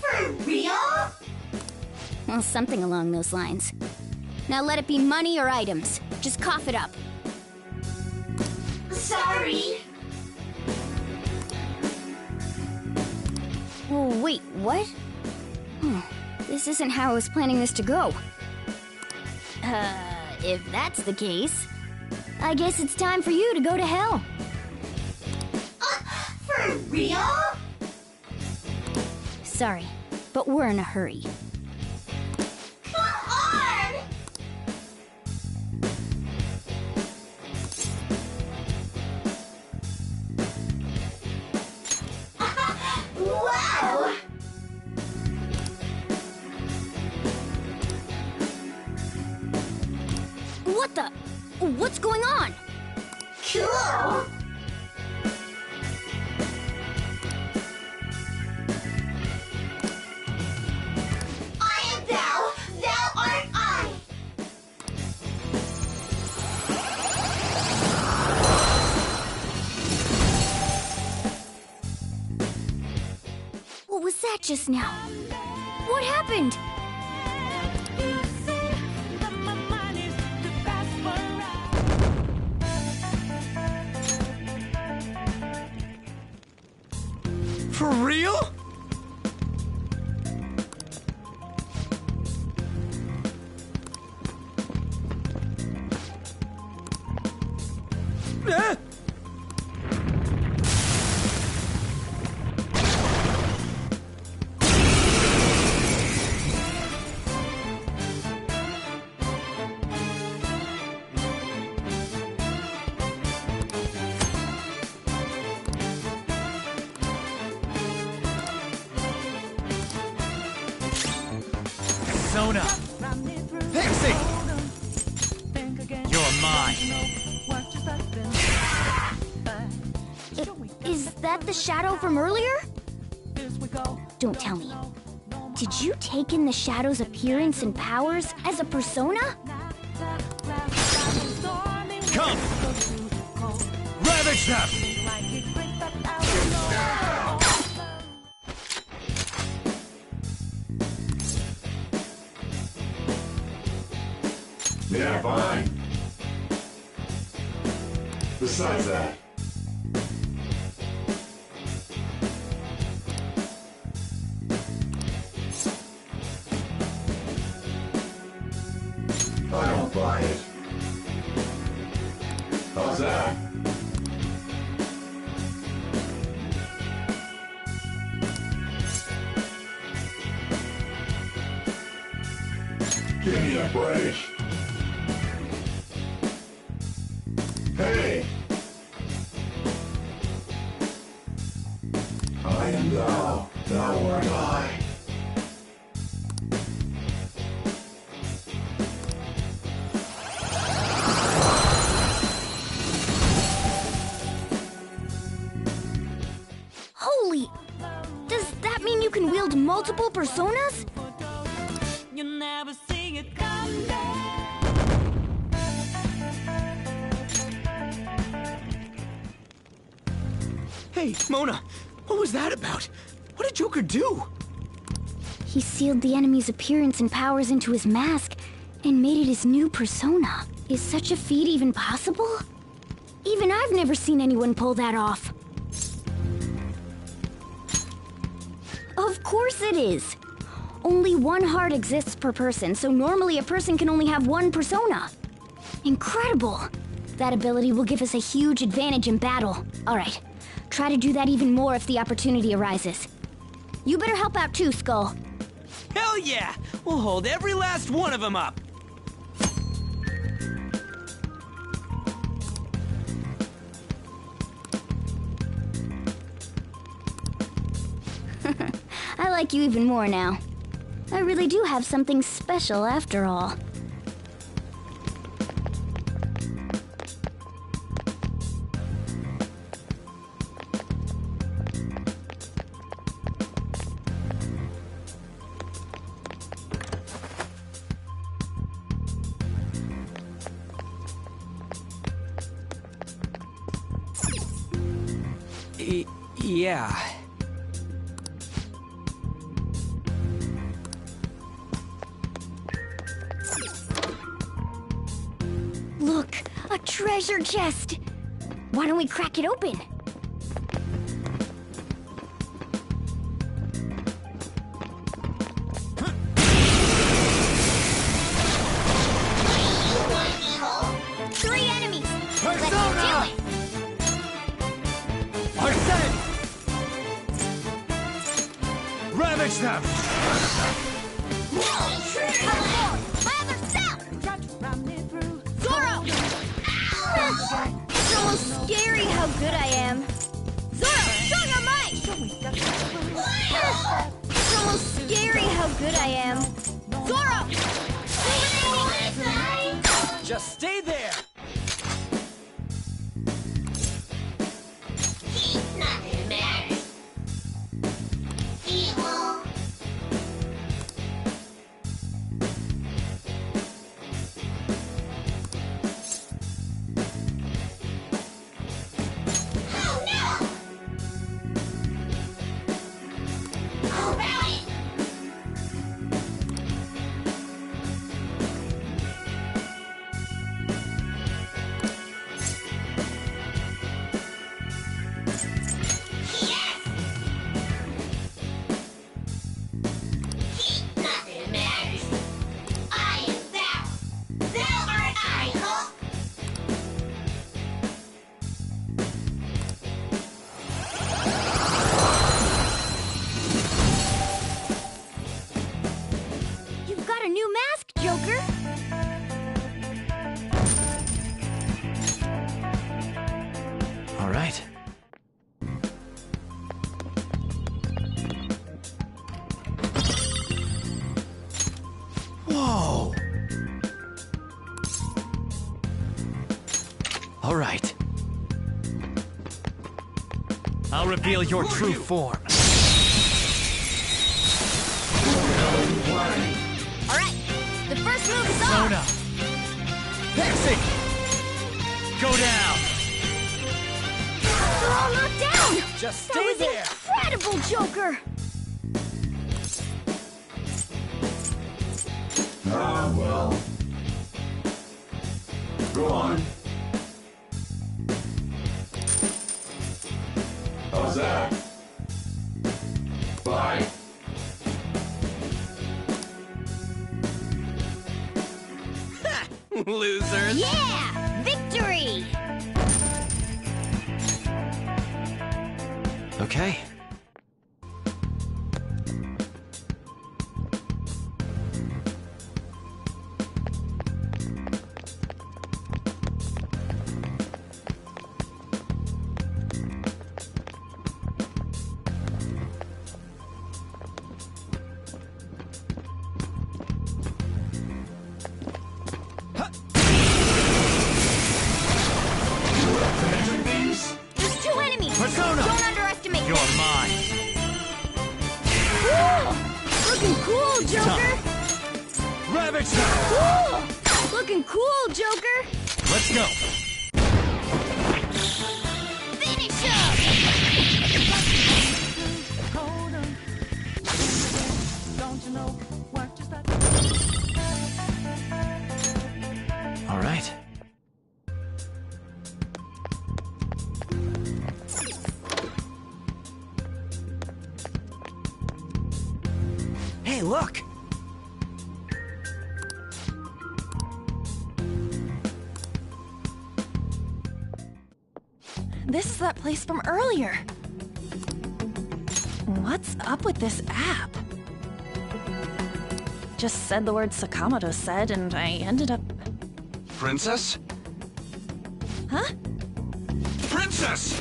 For real? Well, something along those lines. Now let it be money or items. Just cough it up. Sorry. Oh, wait, what? This isn't how I was planning this to go. If that's the case, I guess it's time for you to go to hell. For real? Sorry, but we're in a hurry. Come on! Wow! What the? What's going on? Cool! I am thou, thou art I! What was that just now? What happened? For real? Sona! Pixie! You're mine! Is that the shadow from earlier? Don't tell me. Did you take in the shadow's appearance and powers as a persona? Come! Ravage them! Yeah, fine. Besides that, I don't buy it. How's that? Give me a break. Hey! I am thou, thou art I. Holy! Does that mean you can wield multiple personas? You'll never see it come down. Hey, Mona, what was that about? What did Joker do? He sealed the enemy's appearance and powers into his mask and made it his new persona. Is such a feat even possible? Even I've never seen anyone pull that off. Of course it is. Only one heart exists per person, so normally a person can only have one persona. Incredible! That ability will give us a huge advantage in battle. All right, try to do that even more if the opportunity arises. You better help out too, Skull. Hell yeah! We'll hold every last one of them up! I like you even more now. I really do have something special after all. Yeah. Look, a treasure chest! Why don't we crack it open? Three enemies! Let's do it! Arsene! Ravage them! It's almost scary how good I am. Zoro, show your might! It's almost scary how good I am. Zoro! Just stay there! All right. I'll reveal your true form. All right, the first move is Sona! on. Pixie! Go down! They're all knocked down! Just That was stay there! incredible, Joker! Ah, well. Go on. How's that? Bye. Losers. Yeah! Victory! Okay. There's two enemies! Persona! Don't underestimate You're them! mine! Ooh, looking cool, Joker! Ravage them! Ooh, looking cool, Joker! Let's go! Finish him! All right. Hey, look! This is that place from earlier. What's up with this app? Just said the word Sakamoto said, and I ended up... Princess? Huh? Princess!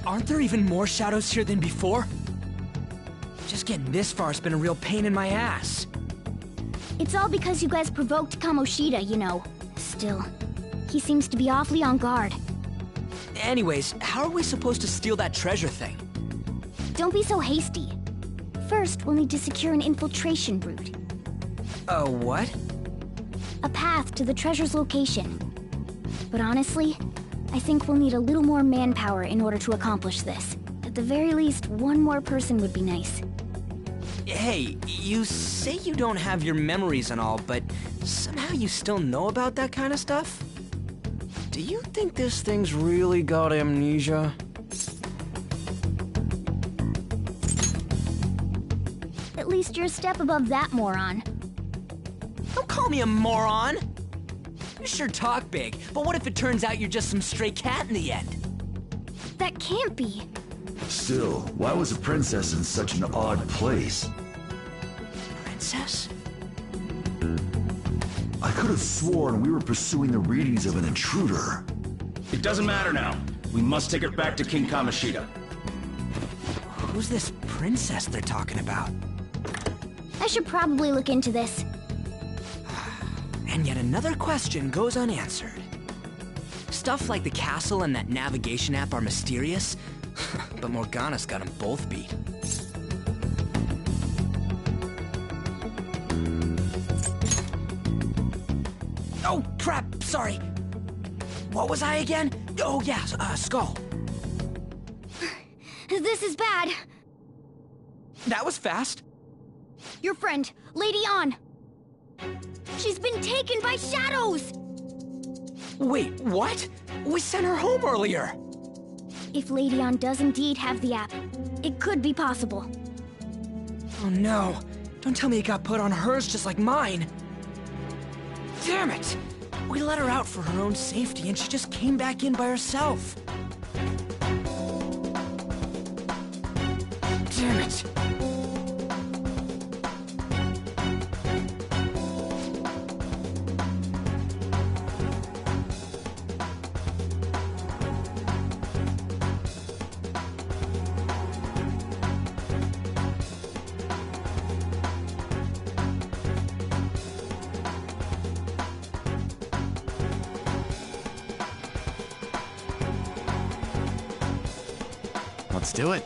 Aren't there even more shadows here than before? Just getting this far's been a real pain in my ass. It's all because you guys provoked Kamoshida, you know. Still, he seems to be awfully on guard. Anyways, how are we supposed to steal that treasure thing? Don't be so hasty. First, we'll need to secure an infiltration route. What? A path to the treasure's location. But honestly, I think we'll need a little more manpower in order to accomplish this. At the very least, one more person would be nice. Hey, you say you don't have your memories and all, but somehow you still know about that kind of stuff? Do you think this thing's really got amnesia? At least you're a step above that, moron. Don't call me a moron! You sure talk big, but what if it turns out you're just some stray cat in the end? That can't be. Still, why was a princess in such an odd place? Princess? I could have sworn we were pursuing the readings of an intruder. It doesn't matter now. We must take her back to King Kamoshida. Who's this princess they're talking about? I should probably look into this. And yet another question goes unanswered. Stuff like the castle and that navigation app are mysterious, but Morgana's got them both beat. Oh, crap, sorry. What was I again? Oh, yeah, Skull. This is bad. That was fast. Your friend, Lady An. She's been taken by shadows! Wait, what? We sent her home earlier. If Lady An does indeed have the app, it could be possible. Oh no. Don't tell me it got put on hers just like mine. Damn it! We let her out for her own safety and she just came back in by herself. Damn it. Let's do it.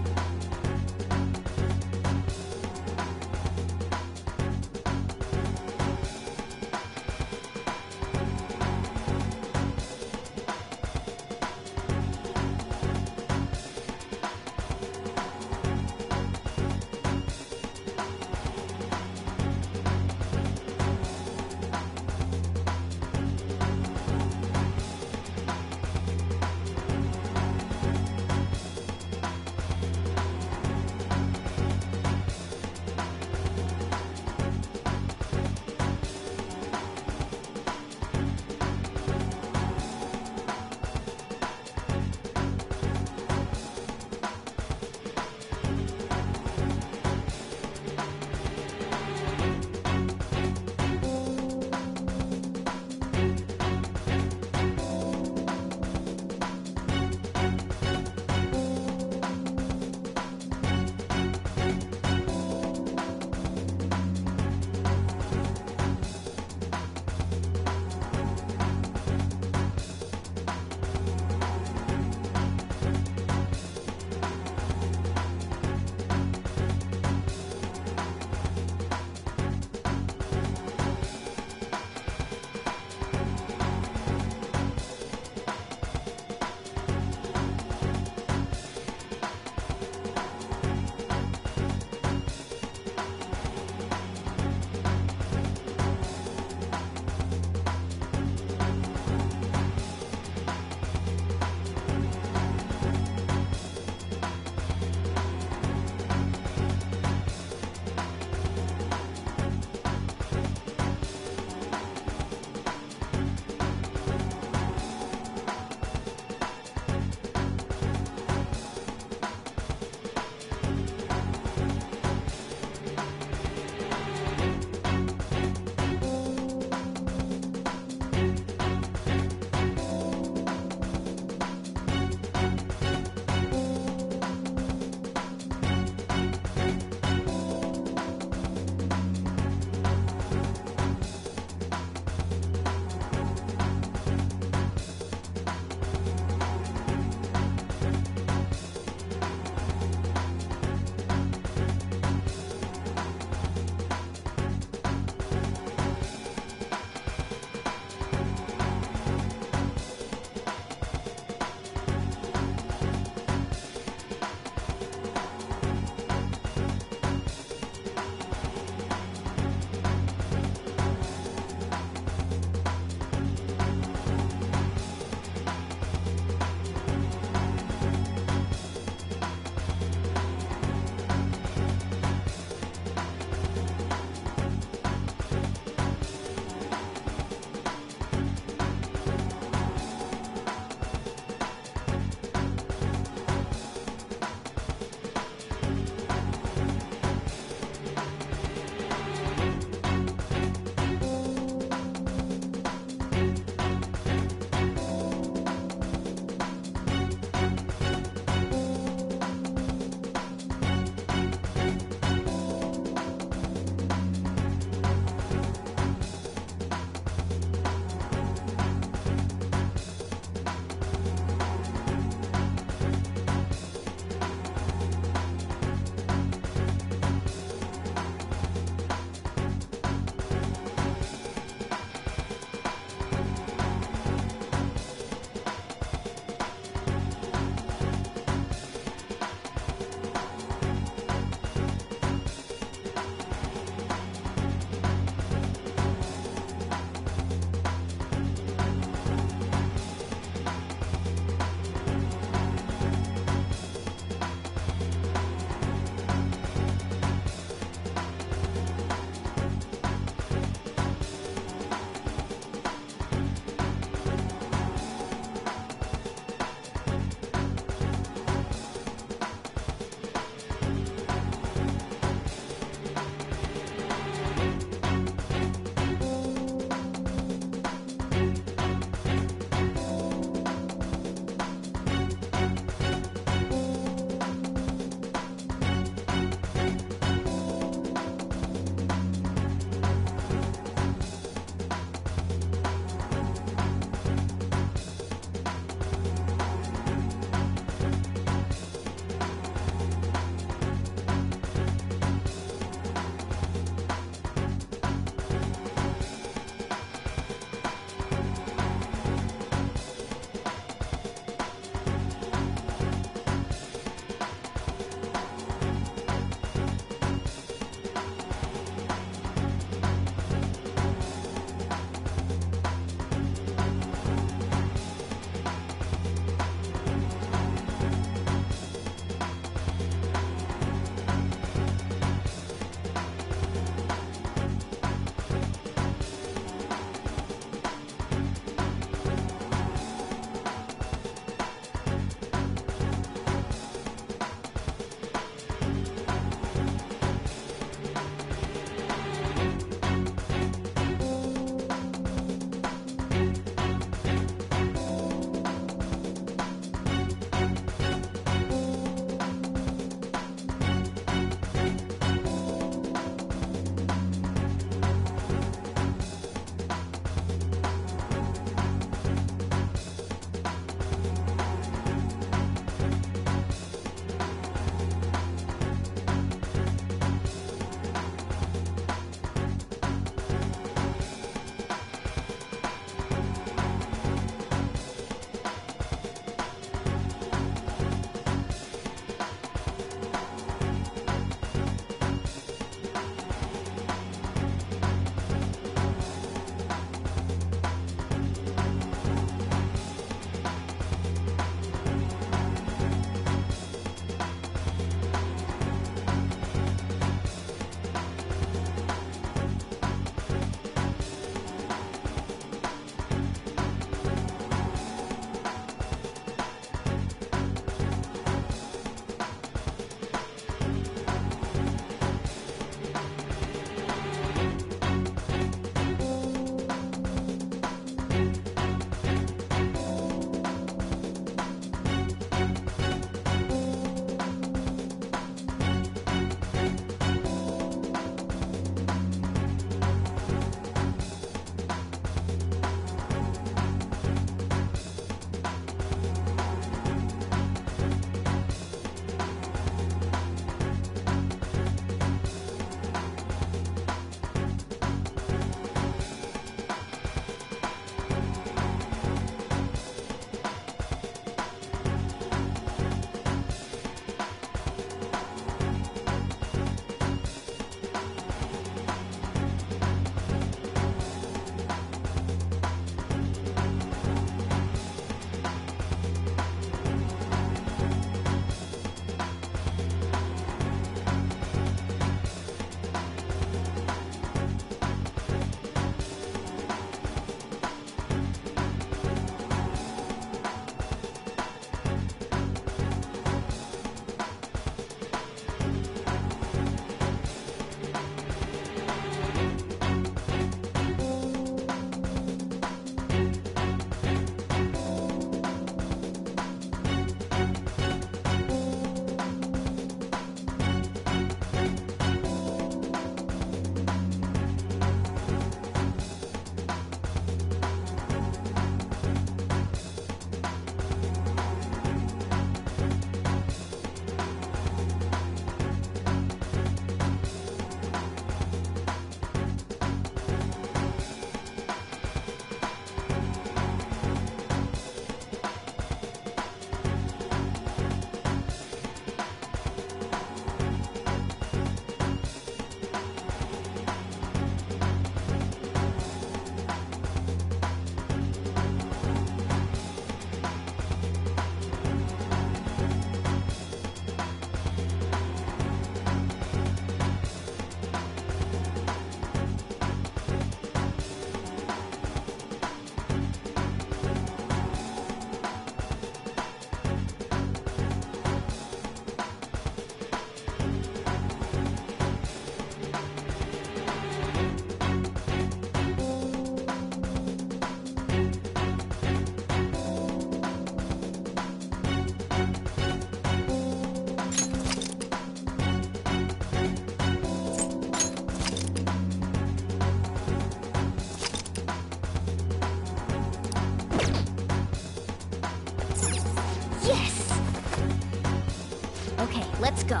Okay, let's go.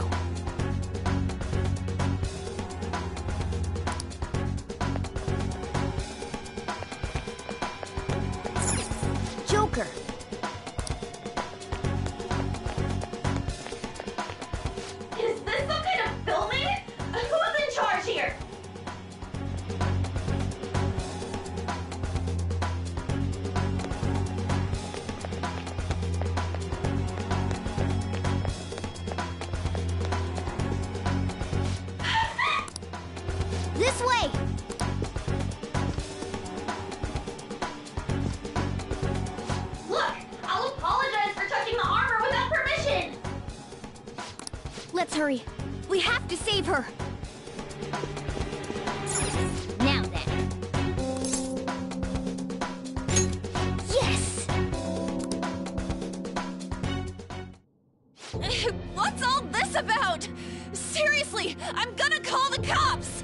Joker. Is this some kind of filming? Who's in charge here? This way! Look, I'll apologize for touching the armor without permission. Let's hurry. We have to save her. Now then. Yes! What's all this about? Seriously, I'm gonna call the cops!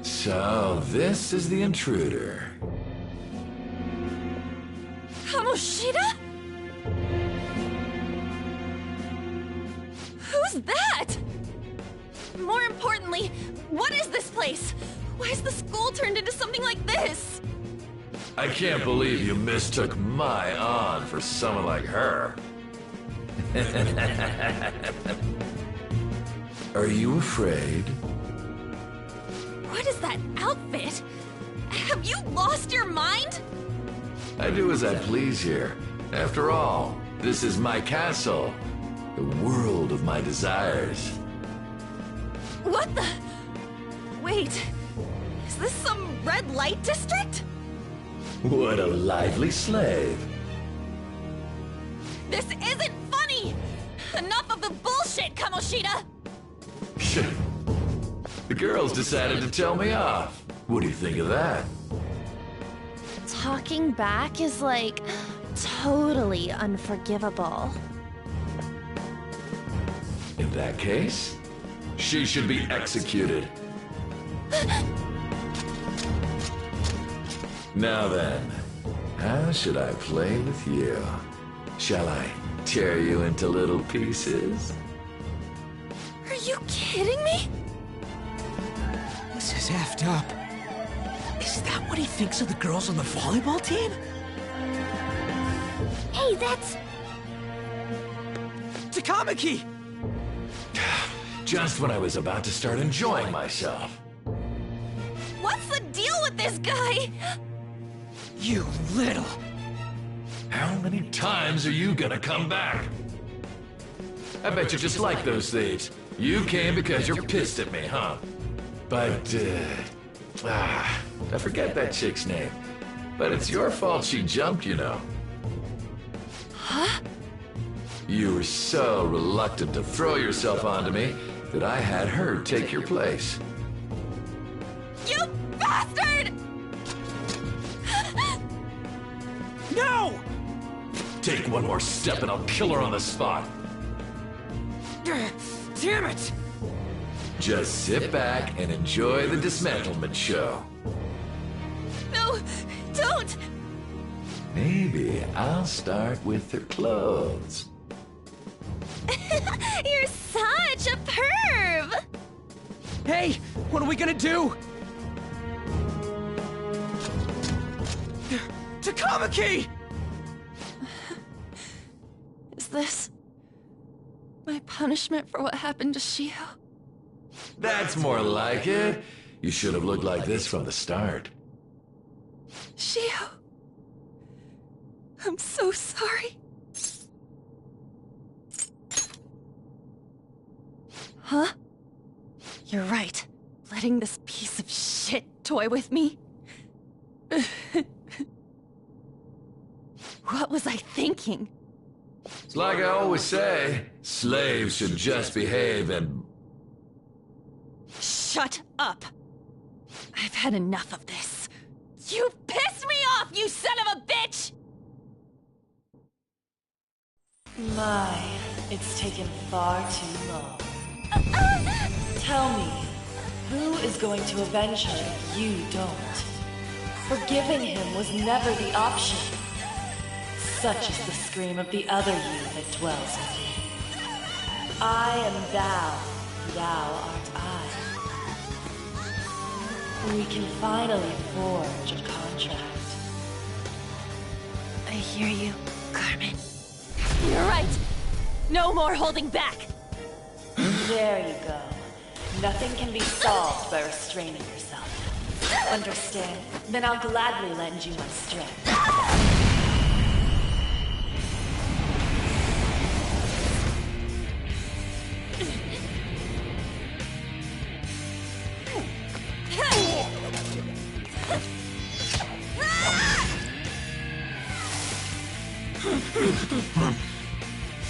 So, this is the intruder. Kamoshida? Who's that? More importantly, what is this place? Why is the school turned into something like this? I can't believe you mistook my An for someone like her. Are you afraid? What is that outfit? Have you lost your mind? I do as I please here. After all, this is my castle. The world of my desires. What the? Wait, is this some red light district? What a lively slave. This isn't funny! Enough of the bullshit, Kamoshida! The girls decided to tell me off. What do you think of that? Talking back is like totally unforgivable. In that case, she should be executed. Now then, how should I play with you? Shall I tear you into little pieces? Are you kidding me? This is effed up. Is that what he thinks of the girls on the volleyball team? Hey, that's... Takamaki! Just when I was about to start enjoying myself. What's the deal with this guy? You little... How many times are you gonna come back? I bet you just like those thieves. You came because you're pissed at me, huh? But, I forget that chick's name. But it's your fault she jumped, you know. Huh? You were so reluctant to throw yourself onto me that I had her take your place. You bastard! No! Take one more step and I'll kill her on the spot. Damn it! Just sit back and enjoy the dismantlement show. No, don't! Maybe I'll start with her clothes. You're such a perv! Hey, what are we gonna do? Takamaki! Is this my punishment for what happened to Shio? That's more like it. You should have looked like this from the start. Shio, I'm so sorry. Huh? You're right. Letting this piece of shit toy with me? What was I thinking? It's like I always say, slaves should just behave and... Shut up! I've had enough of this. You pissed me off, you son of a bitch! My, it's taken far too long. Tell me, who is going to avenge her if you don't? Forgiving him was never the option. Such is the scream of the other you that dwells in me. I am thou. Thou art I. We can finally forge a contract. I hear you, Carmen. You're right. No more holding back. There you go. Nothing can be solved by restraining yourself. Understand? Then I'll gladly lend you my strength.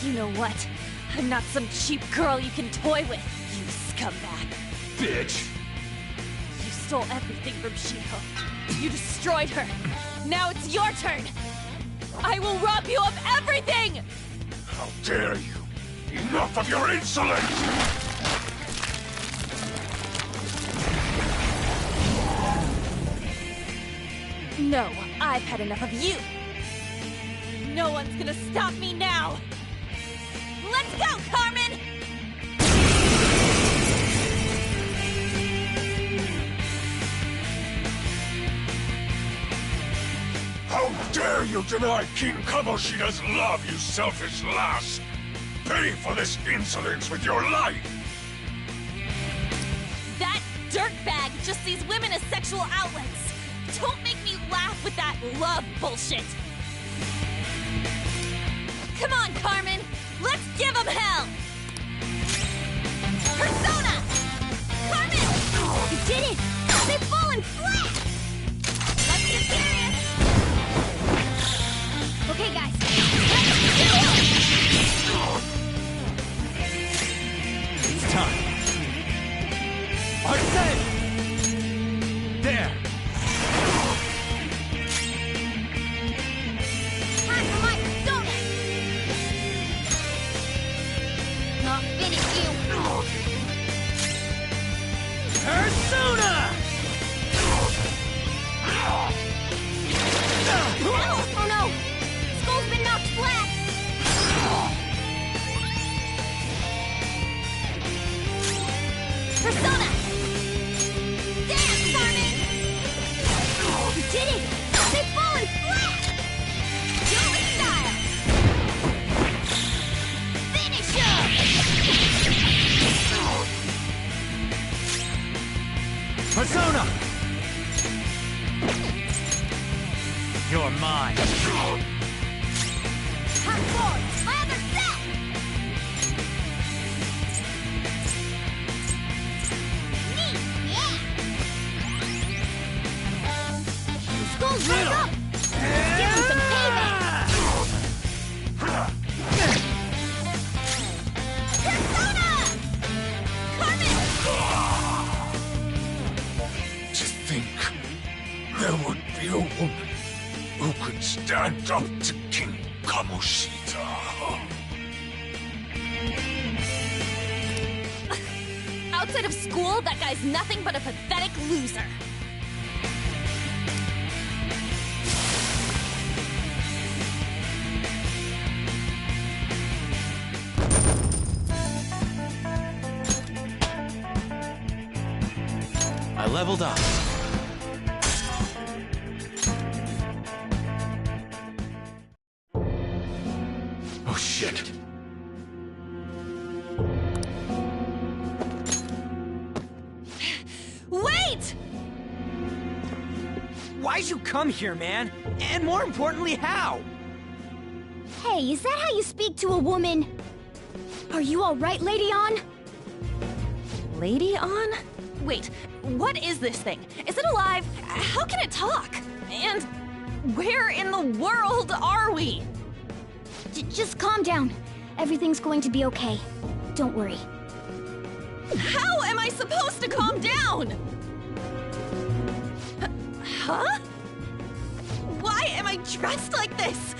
You know what? I'm not some cheap girl you can toy with, you scumbag. Bitch! You stole everything from Shiho. You destroyed her. Now it's your turn. I will rob you of everything! How dare you! Enough of your insolence! No, I've had enough of you. No one's gonna stop me now. Let's go, Carmen! How dare you deny King Kamoshida's love, you selfish lass! Pay for this insolence with your life! That dirtbag just sees women as sexual outlets. Don't make me laugh with that love bullshit. Come on, Carmen! Let's give him hell! Persona! Carmen! You did it! They've fallen flat! Let's get serious! Okay, guys. It's time. Arsene! There! Time for my persona! I'll finish you! Persona! Oh no! Skull's been knocked flat! Persona! Damn, Carmen! You did it! They've fallen flat! Yoga style! Finish him! Persona! You're mine. Hop forward! My other set! Neat! Yeah! Skull's right up! Give him some payback! Persona! Carmen! To think there would be a woman who could stand up to King Kamoshida. Outside of school, that guy's nothing but a pathetic loser. I leveled up. Oh shit. Wait! Why'd you come here, man? And more importantly, how? Hey, is that how you speak to a woman? Are you alright, Lady On? Lady On? Wait, what is this thing? Is it alive? How can it talk? And where in the world are we? Just calm down. Everything's going to be okay. Don't worry. How am I supposed to calm down? Huh? Why am I dressed like this?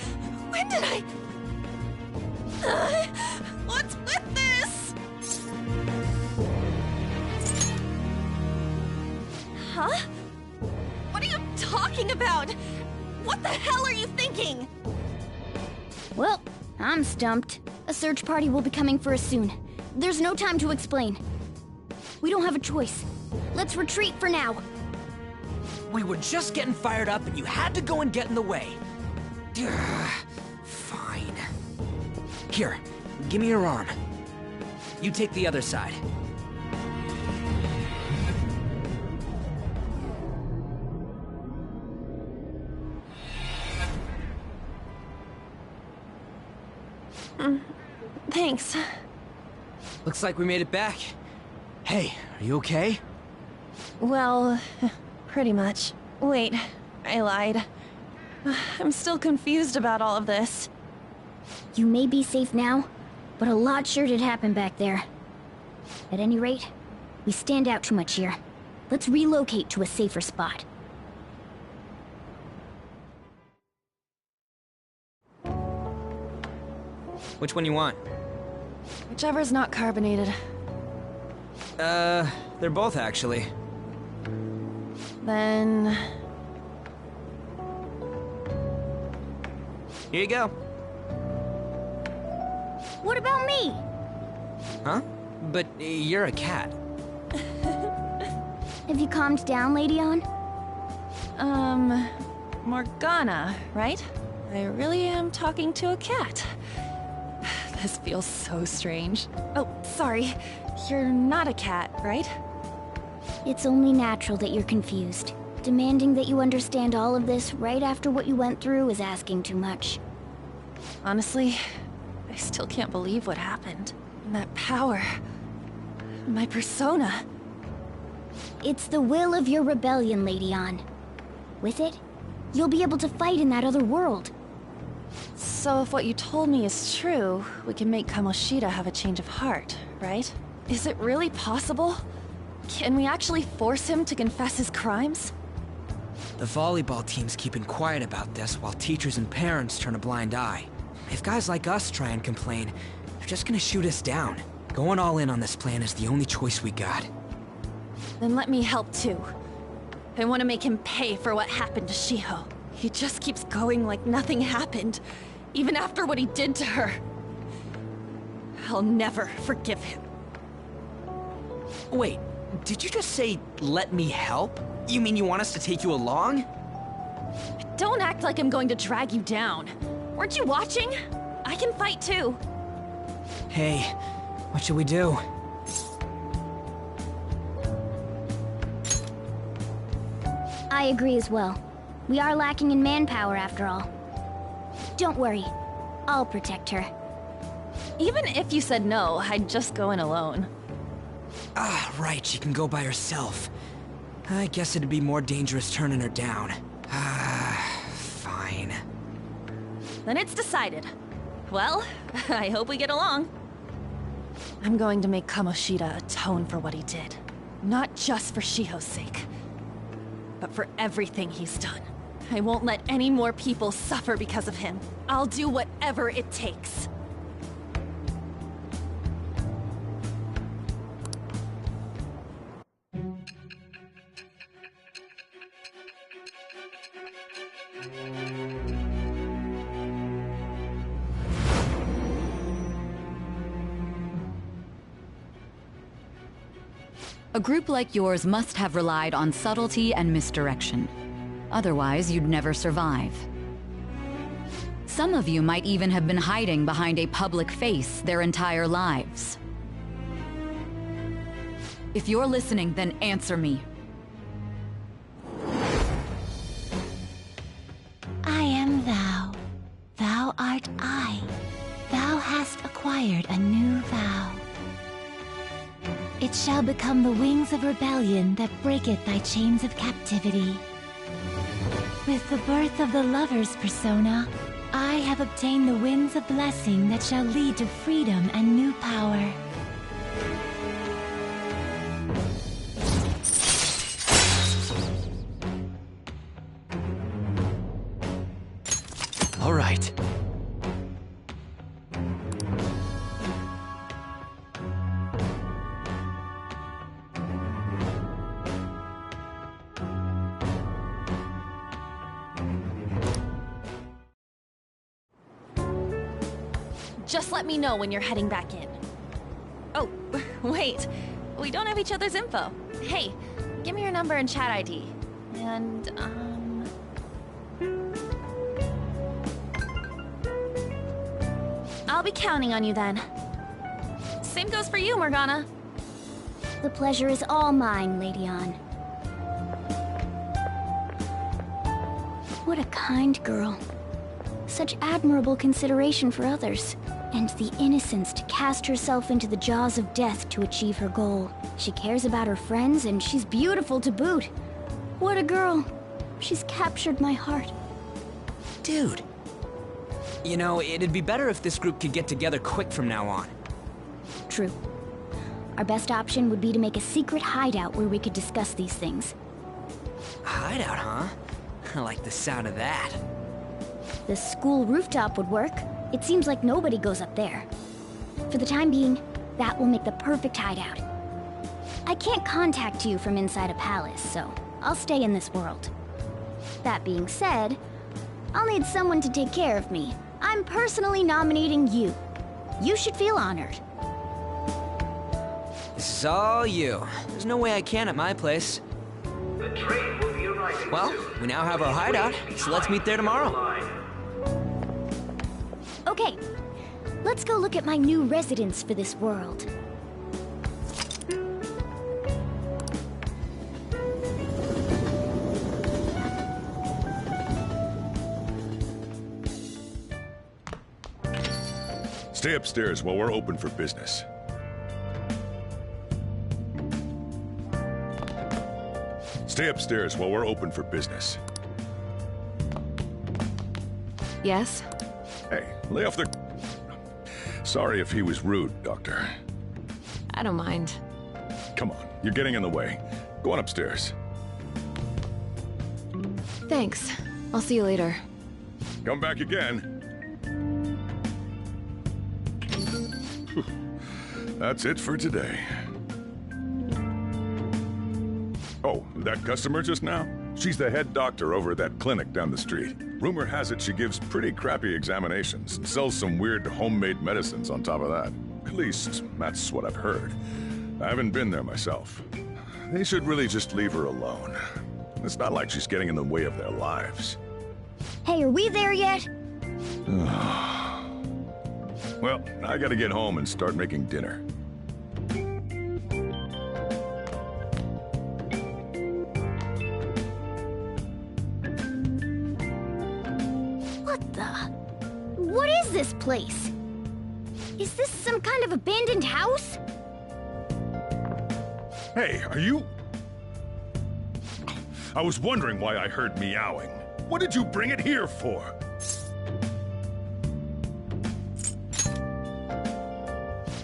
When did I... what's with this? Huh? What are you talking about? What the hell are you thinking? Well, I'm stumped. A search party will be coming for us soon. There's no time to explain. We don't have a choice. Let's retreat for now. We were just getting fired up and you had to go and get in the way. Ugh, fine. Here, give me your arm. You take the other side. Thanks. Looks like we made it back. Hey, are you okay? Well, pretty much. Wait, I lied. I'm still confused about all of this. You may be safe now, but a lot sure did happen back there. At any rate, we stand out too much here. Let's relocate to a safer spot. Which one you want? Whichever's not carbonated. They're both actually. Then... Here you go. What about me? Huh? But you're a cat. Have you calmed down, Lady Ann? Morgana, right? I really am talking to a cat. This feels so strange. Oh, sorry. You're not a cat, right? It's only natural that you're confused. Demanding that you understand all of this right after what you went through is asking too much. Honestly, I still can't believe what happened. And that power... my persona... It's the will of your rebellion, Lady Ann. With it, you'll be able to fight in that other world. So if what you told me is true, we can make Kamoshida have a change of heart, right? Is it really possible? Can we actually force him to confess his crimes? The volleyball team's keeping quiet about this while teachers and parents turn a blind eye. If guys like us try and complain, they're just gonna shoot us down. Going all in on this plan is the only choice we got. Then let me help too. I want to make him pay for what happened to Shiho. He just keeps going like nothing happened, even after what he did to her. I'll never forgive him. Wait, did you just say, let me help? You mean you want us to take you along? Don't act like I'm going to drag you down. Weren't you watching? I can fight too. Hey, what should we do? I agree as well. We are lacking in manpower after all. Don't worry. I'll protect her. Even if you said no, I'd just go in alone. Ah, right, she can go by herself. I guess it'd be more dangerous turning her down. Ah, fine. Then it's decided. Well, I hope we get along. I'm going to make Kamoshida atone for what he did. Not just for Shiho's sake, but for everything he's done. I won't let any more people suffer because of him. I'll do whatever it takes. A group like yours must have relied on subtlety and misdirection. Otherwise, you'd never survive. Some of you might even have been hiding behind a public face their entire lives. If you're listening, then answer me. I am thou. Thou art I. Thou hast acquired a new vow. It shall become the wings of rebellion that breaketh thy chains of captivity. With the birth of the lover's persona, I have obtained the winds of blessing that shall lead to freedom and new power. All right. Just let me know when you're heading back in. Oh, wait. We don't have each other's info. Hey, give me your number and chat ID. And, I'll be counting on you then. Same goes for you, Morgana. The pleasure is all mine, Lady Ann. What a kind girl. Such admirable consideration for others. And the innocence to cast herself into the jaws of death to achieve her goal. She cares about her friends, and she's beautiful to boot. What a girl. She's captured my heart. Dude. You know, it'd be better if this group could get together quick from now on. True. Our best option would be to make a secret hideout where we could discuss these things. A hideout, huh? I like the sound of that. The school rooftop would work. It seems like nobody goes up there. For the time being, that will make the perfect hideout. I can't contact you from inside a palace, so I'll stay in this world. That being said, I'll need someone to take care of me. I'm personally nominating you. You should feel honored. This is all you. There's no way I can at my place. The train will be arriving. Well, we now have our hideout, so let's meet there tomorrow. Okay, let's go look at my new residence for this world. Stay upstairs while we're open for business. Stay upstairs while we're open for business. Yes? Hey, lay off the... Sorry if he was rude, Doctor. I don't mind. Come on, you're getting in the way. Go on upstairs. Thanks. I'll see you later. Come back again. That's it for today. Oh, that customer just now? She's the head doctor over at that clinic down the street. Rumor has it she gives pretty crappy examinations and sells some weird homemade medicines on top of that. At least, that's what I've heard. I haven't been there myself. They should really just leave her alone. It's not like she's getting in the way of their lives. Hey, are we there yet? Well, I gotta get home and start making dinner. What is this place? Is this some kind of abandoned house? Hey, are you... I was wondering why I heard meowing. What did you bring it here for?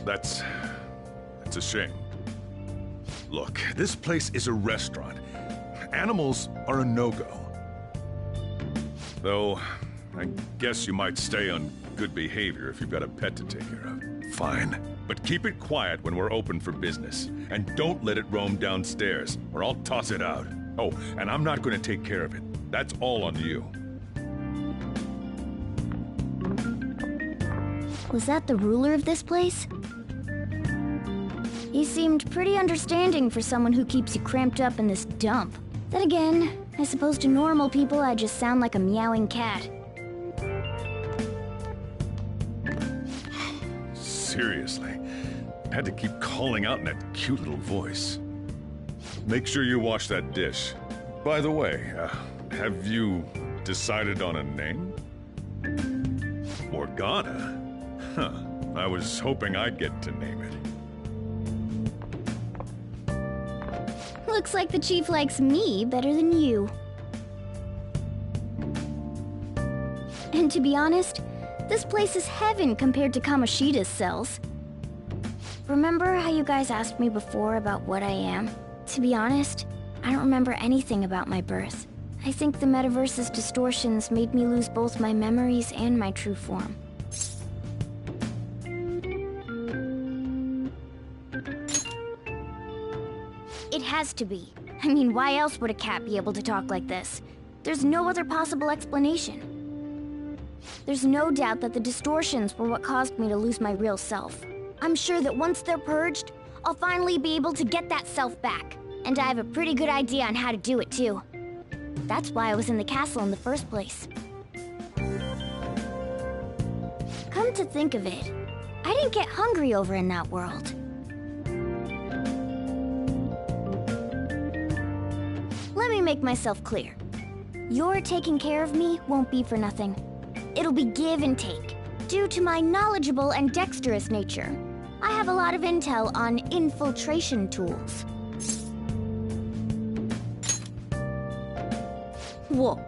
That's a shame. Look, this place is a restaurant. Animals are a no-go. Though, I guess you might stay on good behavior if you've got a pet to take care of. Fine. But keep it quiet when we're open for business. And don't let it roam downstairs, or I'll toss it out. Oh, and I'm not going to take care of it. That's all on you. Was that the ruler of this place? He seemed pretty understanding for someone who keeps you cramped up in this dump. Then again, I suppose to normal people I just sound like a meowing cat. Seriously, I had to keep calling out in that cute little voice. Make sure you wash that dish. By the way, have you decided on a name? Morgana? Huh. I was hoping I'd get to name it. Looks like the chief likes me better than you. And to be honest, this place is heaven compared to Kamoshida's cells. Remember how you guys asked me before about what I am? To be honest, I don't remember anything about my birth. I think the metaverse's distortions made me lose both my memories and my true form. It has to be. I mean, why else would a cat be able to talk like this? There's no other possible explanation. There's no doubt that the distortions were what caused me to lose my real self. I'm sure that once they're purged, I'll finally be able to get that self back. And I have a pretty good idea on how to do it, too. That's why I was in the castle in the first place. Come to think of it, I didn't get hungry over in that world. Let me make myself clear. Your taking care of me won't be for nothing. It'll be give and take. Due to my knowledgeable and dexterous nature, I have a lot of intel on infiltration tools. Whoa.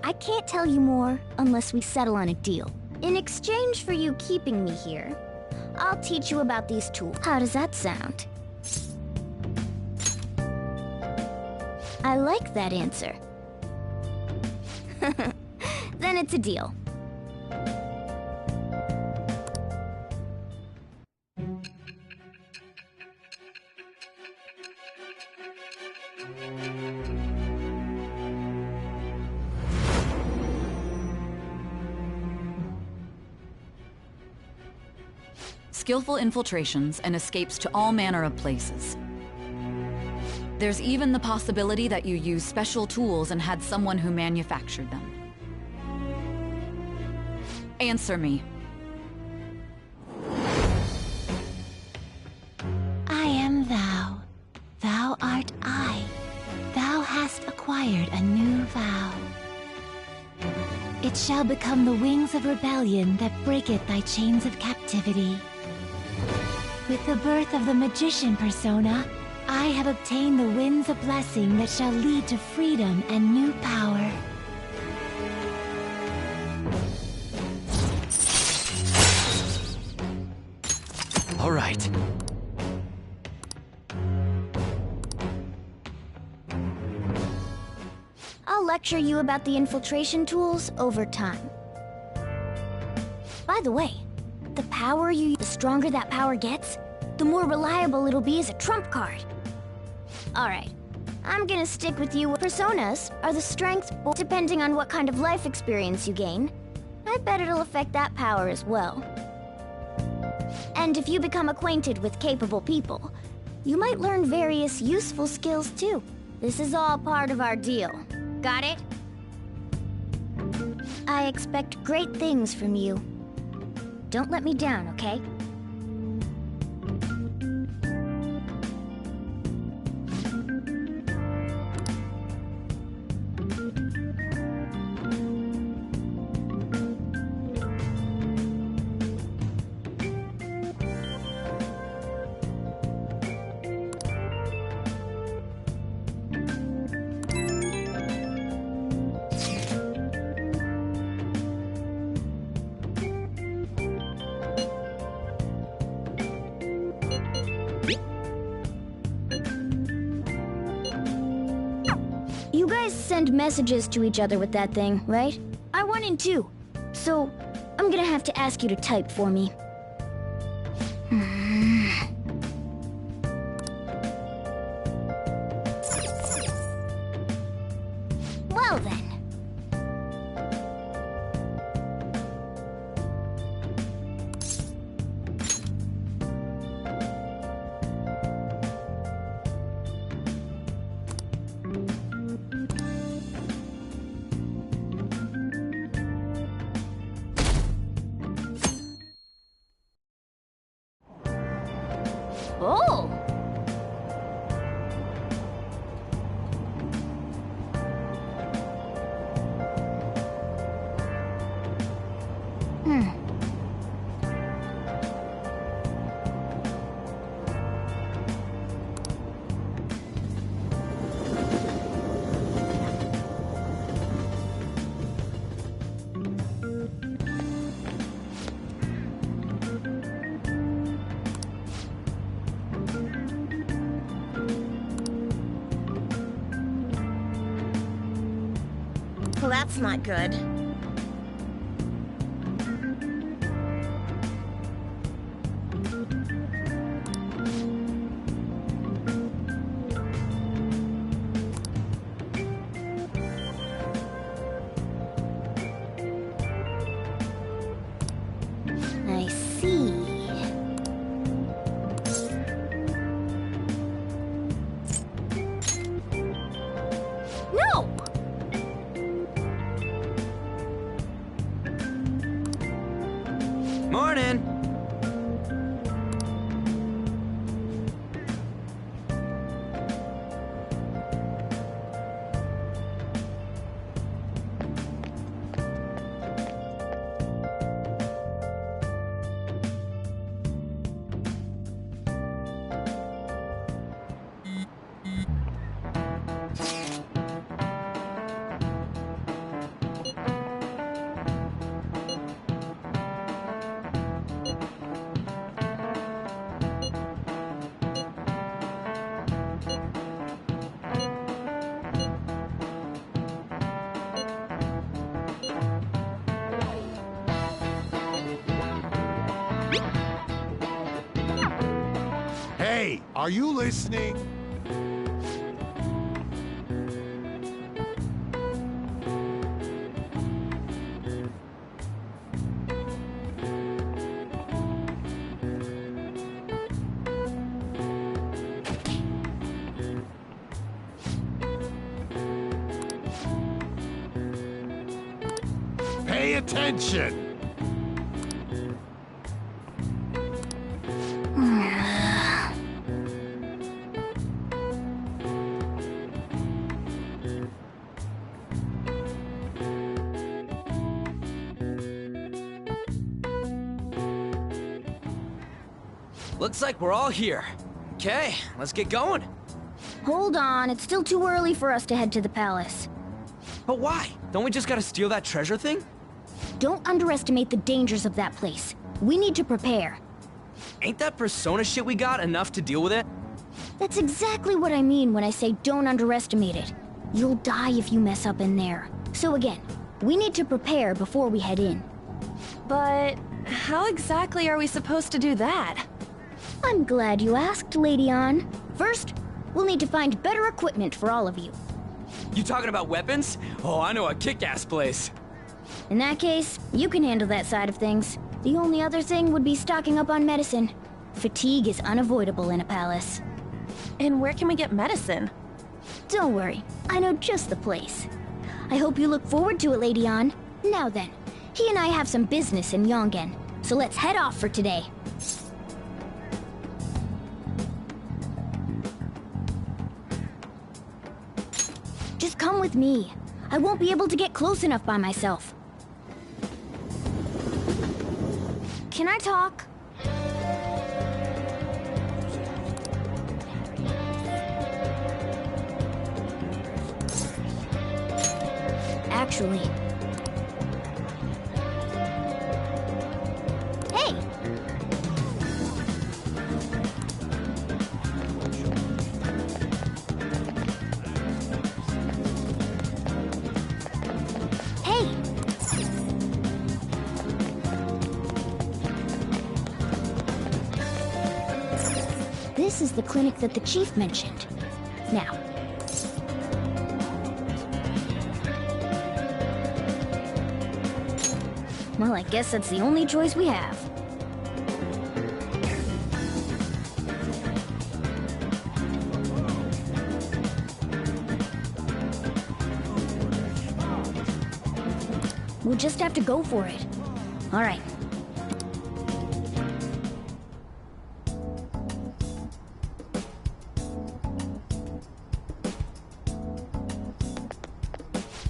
I can't tell you more unless we settle on a deal. In exchange for you keeping me here, I'll teach you about these tools. How does that sound? I like that answer. Then it's a deal. Skillful infiltrations and escapes to all manner of places. There's even the possibility that you used special tools and had someone who manufactured them. Answer me. I am thou. Thou art I. Thou hast acquired a new vow. It shall become the wings of rebellion that breaketh thy chains of captivity. With the birth of the magician persona, I have obtained the winds of blessing that shall lead to freedom and new power. All right. I'll lecture you about the infiltration tools over time. By the way, the power you use, the stronger that power gets, the more reliable it'll be as a trump card. Alright, I'm gonna stick with you. Personas are the strength, depending on what kind of life experience you gain. I bet it'll affect that power as well. And if you become acquainted with capable people, you might learn various useful skills too. This is all part of our deal. Got it? I expect great things from you. Don't let me down, okay? You guys send messages to each other with that thing, right? I want in too. So, I'm gonna have to ask you to type for me. Well then. Oh! Well, that's not good. I see. Hey, are you listening? Pay attention! Looks like we're all here. Okay, let's get going. Hold on, it's still too early for us to head to the palace. But why? Don't we just gotta steal that treasure thing? Don't underestimate the dangers of that place. We need to prepare. Ain't that persona shit we got enough to deal with it? That's exactly what I mean when I say don't underestimate it. You'll die if you mess up in there. So again, we need to prepare before we head in. But how exactly are we supposed to do that? I'm glad you asked, Lady Ann. First, we'll need to find better equipment for all of you. You talking about weapons? Oh, I know a kick-ass place. In that case, you can handle that side of things. The only other thing would be stocking up on medicine. Fatigue is unavoidable in a palace. And where can we get medicine? Don't worry, I know just the place. I hope you look forward to it, Lady Ann. Now then, he and I have some business in Yongen, so let's head off for today. Just come with me. I won't be able to get close enough by myself. Can I talk? Actually... Hey! Hey! This is the clinic that the chief mentioned. Now, well, I guess that's the only choice we have. We'll just have to go for it. All right.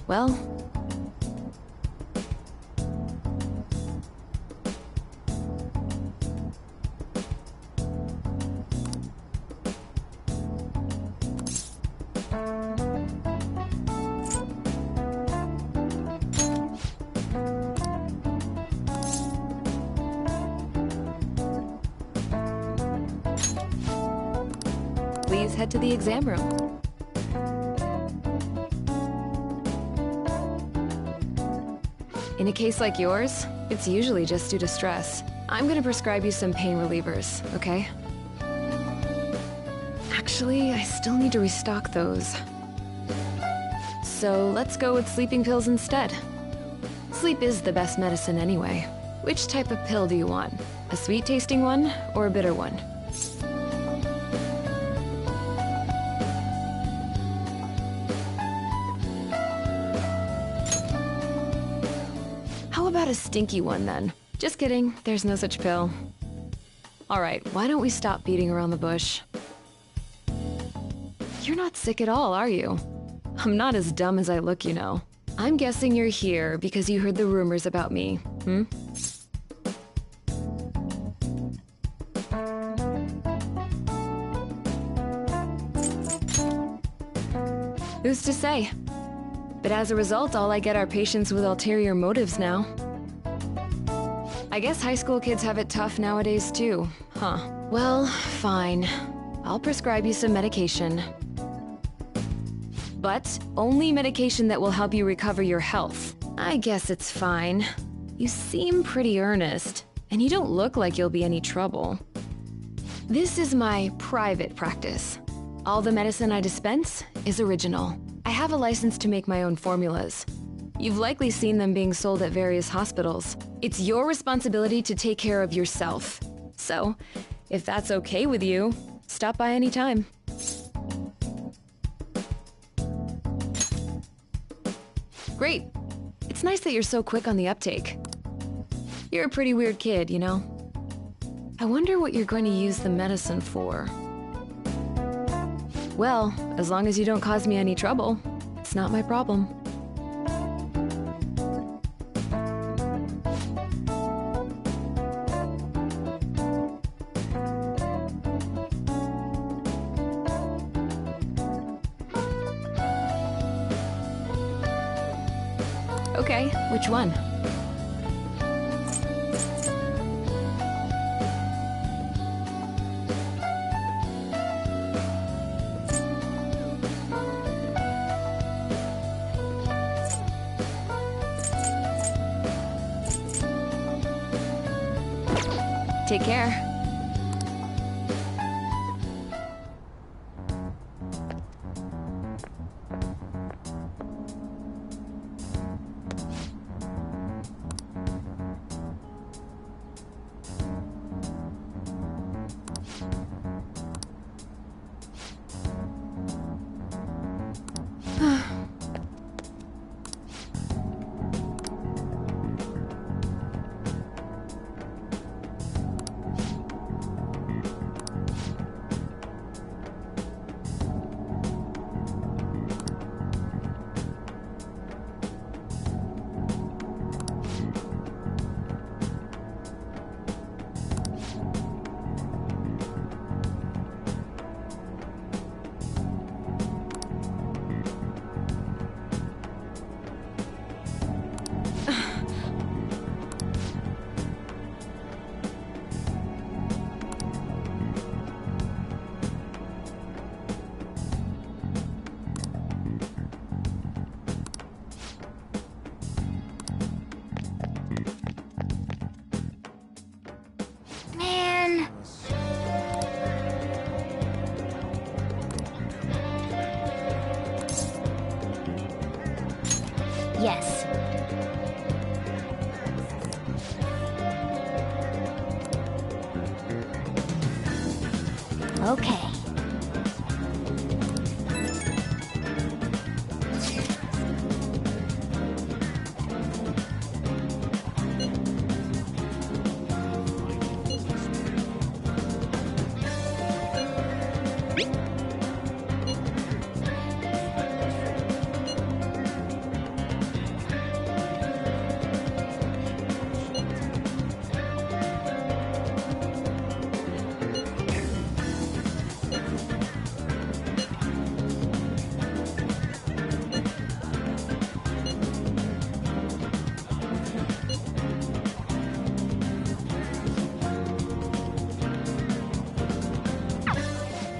Well... Please head to the exam room. In a case like yours, it's usually just due to stress. I'm gonna prescribe you some pain relievers, okay? Actually, I still need to restock those. So let's go with sleeping pills instead. Sleep is the best medicine anyway. Which type of pill do you want? A sweet-tasting one or a bitter one? How about a stinky one, then? Just kidding, there's no such pill. Alright, why don't we stop beating around the bush? You're not sick at all, are you? I'm not as dumb as I look, you know. I'm guessing you're here because you heard the rumors about me, hmm? Who's to say? But as a result, all I get are patients with ulterior motives now. I guess high school kids have it tough nowadays too, huh? Well, fine. I'll prescribe you some medication. But only medication that will help you recover your health. I guess it's fine. You seem pretty earnest, and you don't look like you'll be any trouble. This is my private practice. All the medicine I dispense is original. I have a license to make my own formulas. You've likely seen them being sold at various hospitals. It's your responsibility to take care of yourself. So, if that's okay with you, stop by anytime. Great. It's nice that you're so quick on the uptake. You're a pretty weird kid, you know? I wonder what you're going to use the medicine for. Well, as long as you don't cause me any trouble, it's not my problem. Okay, which one? Take care. Yes. Okay.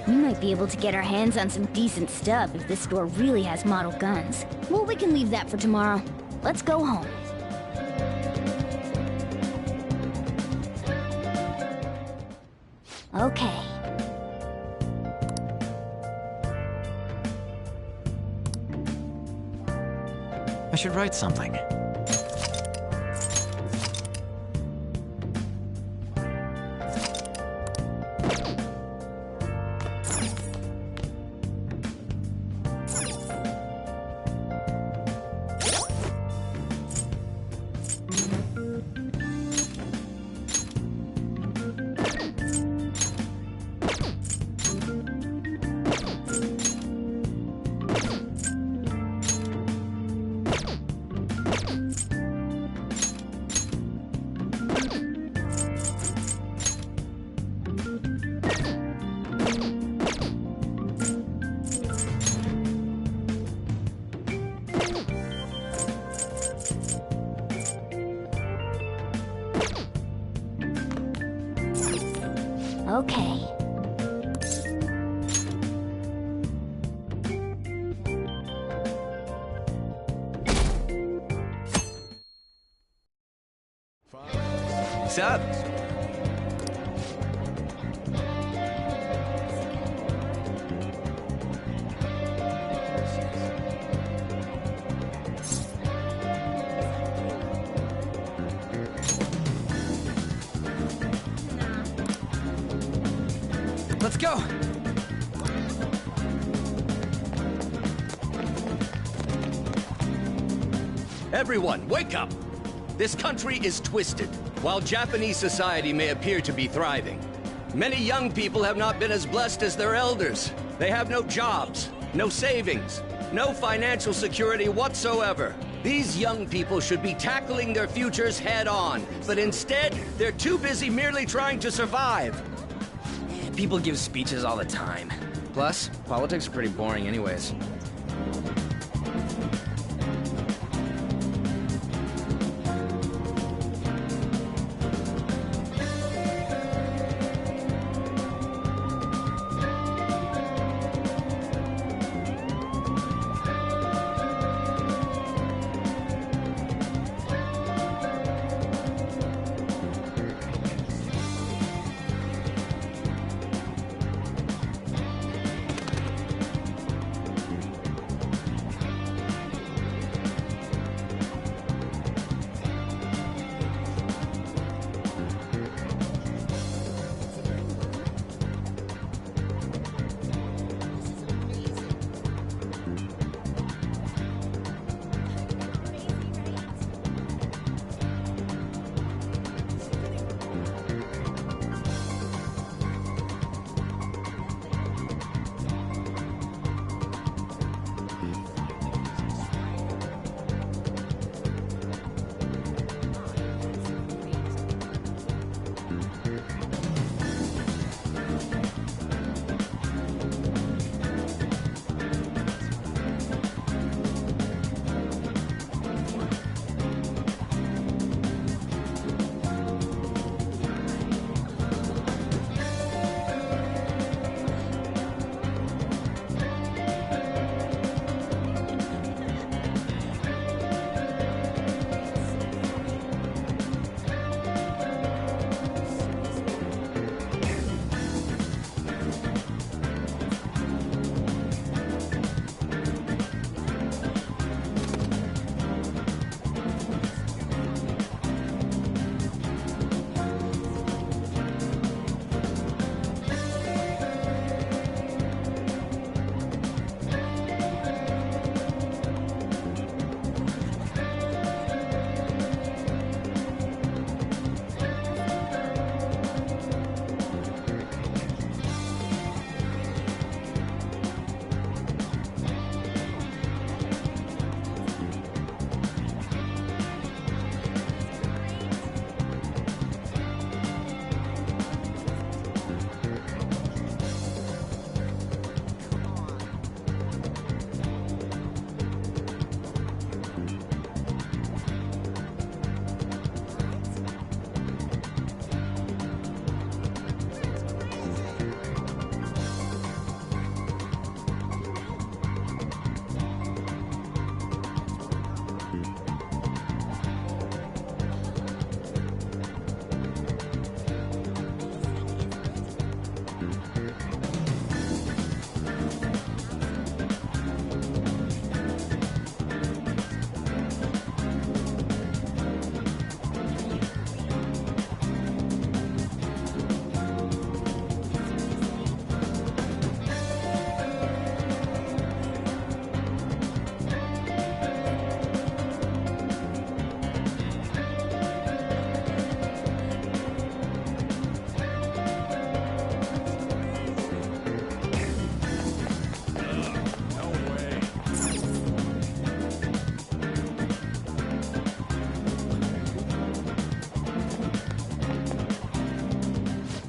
We might be able to get our hands on some decent stuff if this store really has model guns. Well, we can leave that for tomorrow. Let's go home. Okay. I should write something. Okay. What's up? Let's go! Everyone, wake up! This country is twisted. While Japanese society may appear to be thriving, many young people have not been as blessed as their elders. They have no jobs, no savings, no financial security whatsoever. These young people should be tackling their futures head on, but instead, they're too busy merely trying to survive. People give speeches all the time. Plus, politics are pretty boring anyways.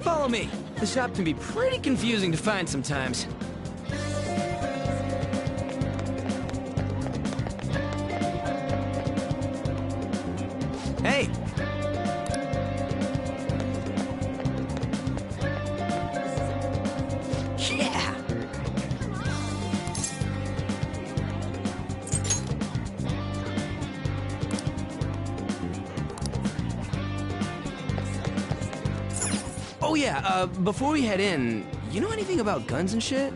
Follow me. The shop can be pretty confusing to find sometimes. Hey! Yeah! Oh yeah, before we head in, you know anything about guns and shit?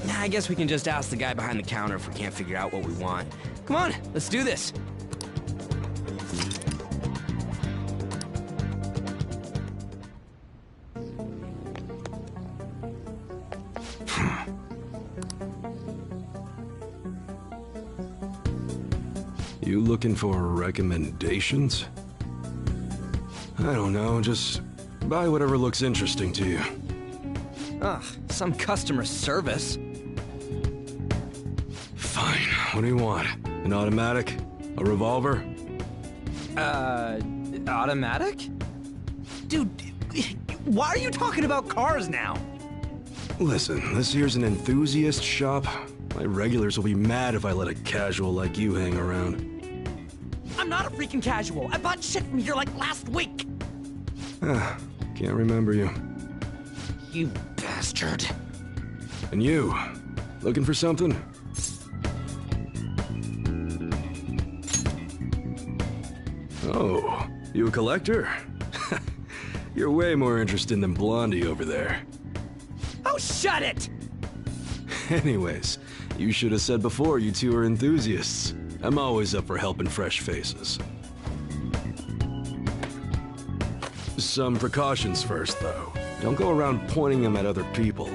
Nah, I guess we can just ask the guy behind the counter if we can't figure out what we want. Come on, let's do this. You looking for recommendations? I don't know, just buy whatever looks interesting to you. Ugh, some customer service. Fine, what do you want? An automatic? A revolver? Automatic? Dude, why are you talking about cars now? Listen, this here's an enthusiast shop. My regulars will be mad if I let a casual like you hang around. I'm not a freaking casual. I bought shit from here like last week. Can't remember you. You bastard. And you, looking for something? Oh, you a collector? You're way more interesting than Blondie over there. Oh, shut it! Anyways, you should have said before you two are enthusiasts. I'm always up for helping fresh faces. Some precautions first, though. Don't go around pointing them at other people.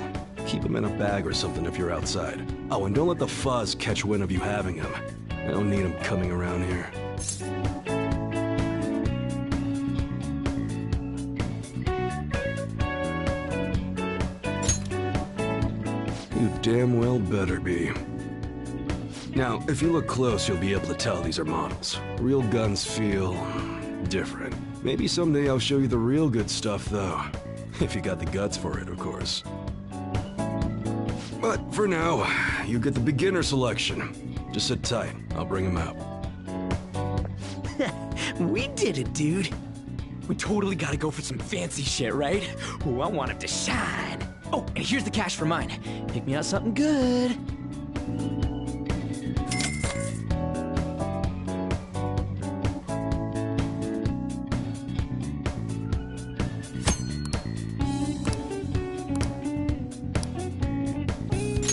Keep them in a bag or something if you're outside. Oh, and don't let the fuzz catch wind of you having them. I don't need them coming around here. You damn well better be. Now, if you look close, you'll be able to tell these are models. Real guns feel different. Maybe someday I'll show you the real good stuff, though. If you got the guts for it, of course. But for now, you get the beginner selection. Just sit tight. I'll bring him out. We did it, dude. We totally gotta go for some fancy shit, right? Ooh, I want him to shine. Oh, and here's the cash for mine. Pick me out something good.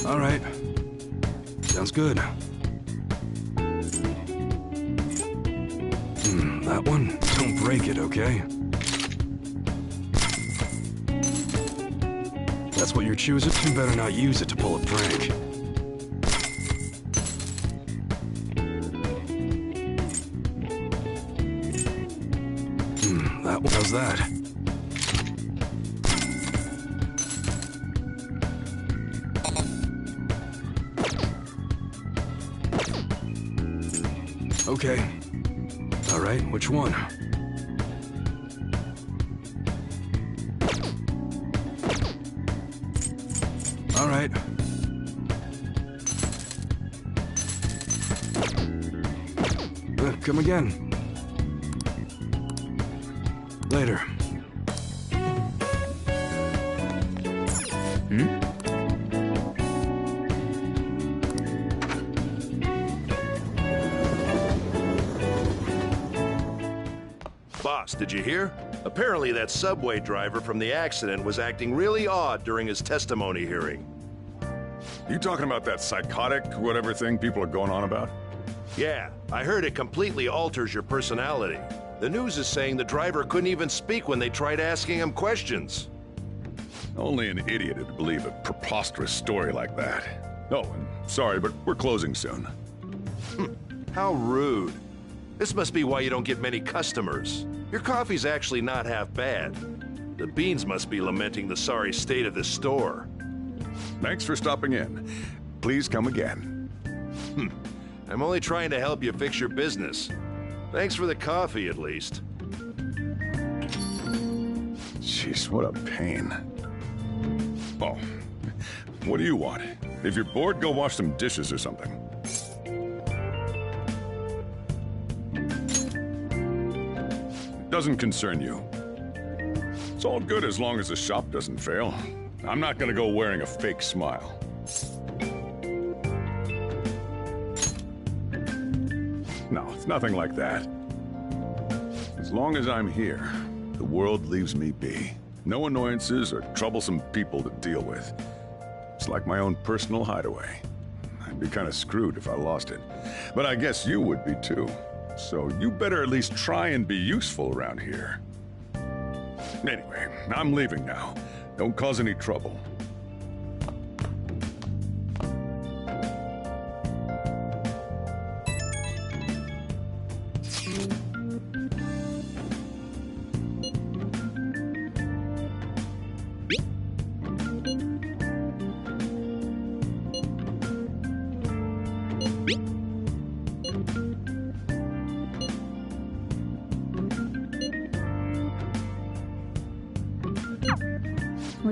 All right. Sounds good. That one? Don't break it, okay? That's what you're choosing? You better not use it to pull a prank. That one. How's that? Okay. All right, which one? All right. Come again. Later. Boss, did you hear? Apparently that subway driver from the accident was acting really odd during his testimony hearing. You talking about that psychotic whatever thing people are going on about? Yeah, I heard it completely alters your personality. The news is saying the driver couldn't even speak when they tried asking him questions. Only an idiot would believe a preposterous story like that. Oh, and sorry, but we're closing soon. How rude. This must be why you don't get many customers. Your coffee's actually not half bad. The beans must be lamenting the sorry state of this store. Thanks for stopping in. Please come again. I'm only trying to help you fix your business. Thanks for the coffee, at least. Jeez, what a pain. Oh, what do you want? If you're bored, go wash some dishes or something. Doesn't concern you. It's all good as long as the shop doesn't fail. I'm not gonna go wearing a fake smile. No, it's nothing like that. As long as I'm here, the world leaves me be. No annoyances or troublesome people to deal with. It's like my own personal hideaway. I'd be kind of screwed if I lost it. But I guess you would be too. So you better at least try and be useful around here. Anyway, I'm leaving now. Don't cause any trouble.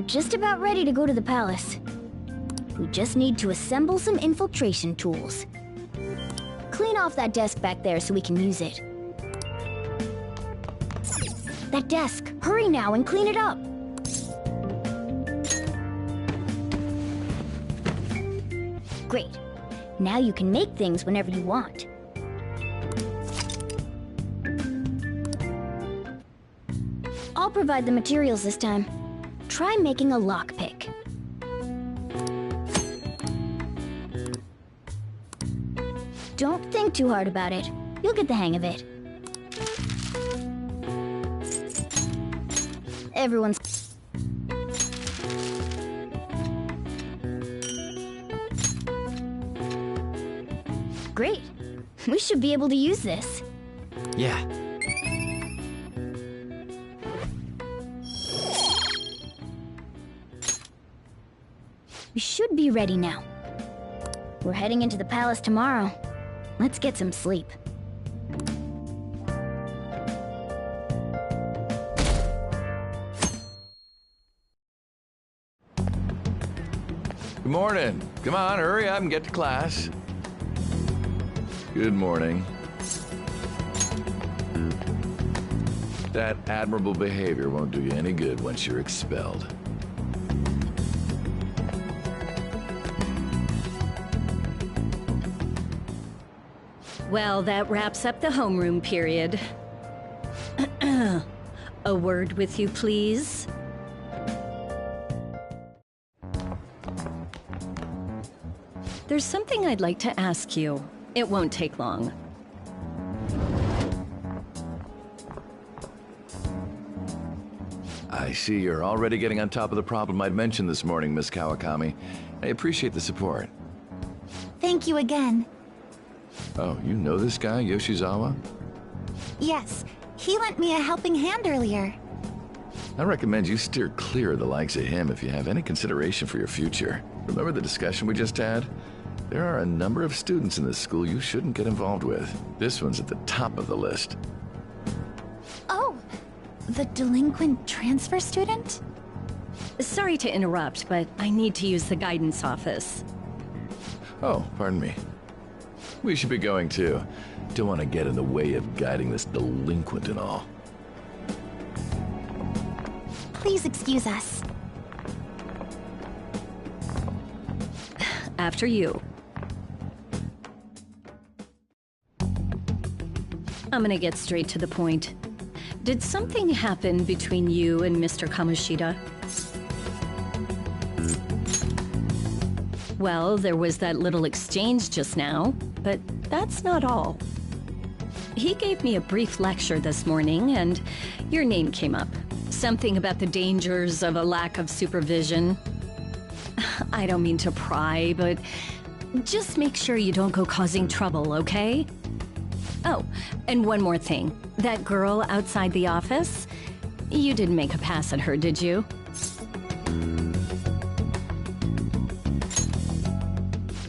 We're just about ready to go to the palace. We just need to assemble some infiltration tools. Clean off that desk back there so we can use it. That desk! Hurry now and clean it up! Great. Now you can make things whenever you want. I'll provide the materials this time. Try making a lockpick. Don't think too hard about it. You'll get the hang of it. Everyone's... Great. We should be able to use this. Yeah. We should be ready now. We're heading into the palace tomorrow. Let's get some sleep. Good morning. Come on, hurry up and get to class. Good morning. That admirable behavior won't do you any good once you're expelled. Well, that wraps up the homeroom period. A word with you, please. There's something I'd like to ask you. It won't take long. I see you're already getting on top of the problem I'd mentioned this morning, Miss Kawakami. I appreciate the support. Thank you again. Oh, you know this guy, Yoshizawa? Yes, he lent me a helping hand earlier. I recommend you steer clear of the likes of him if you have any consideration for your future. Remember the discussion we just had? There are a number of students in this school you shouldn't get involved with. This one's at the top of the list. Oh, the delinquent transfer student? Sorry to interrupt, but I need to use the guidance office. Oh, pardon me. We should be going too. Don't want to get in the way of guiding this delinquent and all. Please excuse us. After you. I'm gonna get straight to the point. Did something happen between you and Mr. Kamoshida? Well, there was that little exchange just now, but that's not all. He gave me a brief lecture this morning, and your name came up. Something about the dangers of a lack of supervision. I don't mean to pry, but just make sure you don't go causing trouble, okay? Oh, and one more thing. That girl outside the office? You didn't make a pass at her, did you?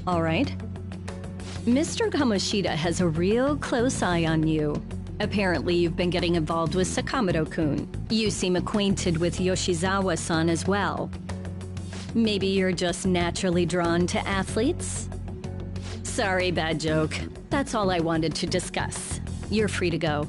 All right. Mr. Kamoshida has a real close eye on you. Apparently, you've been getting involved with Sakamoto-kun. You seem acquainted with Yoshizawa-san as well. Maybe you're just naturally drawn to athletes? Sorry, bad joke. That's all I wanted to discuss. You're free to go.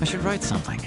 I should write something.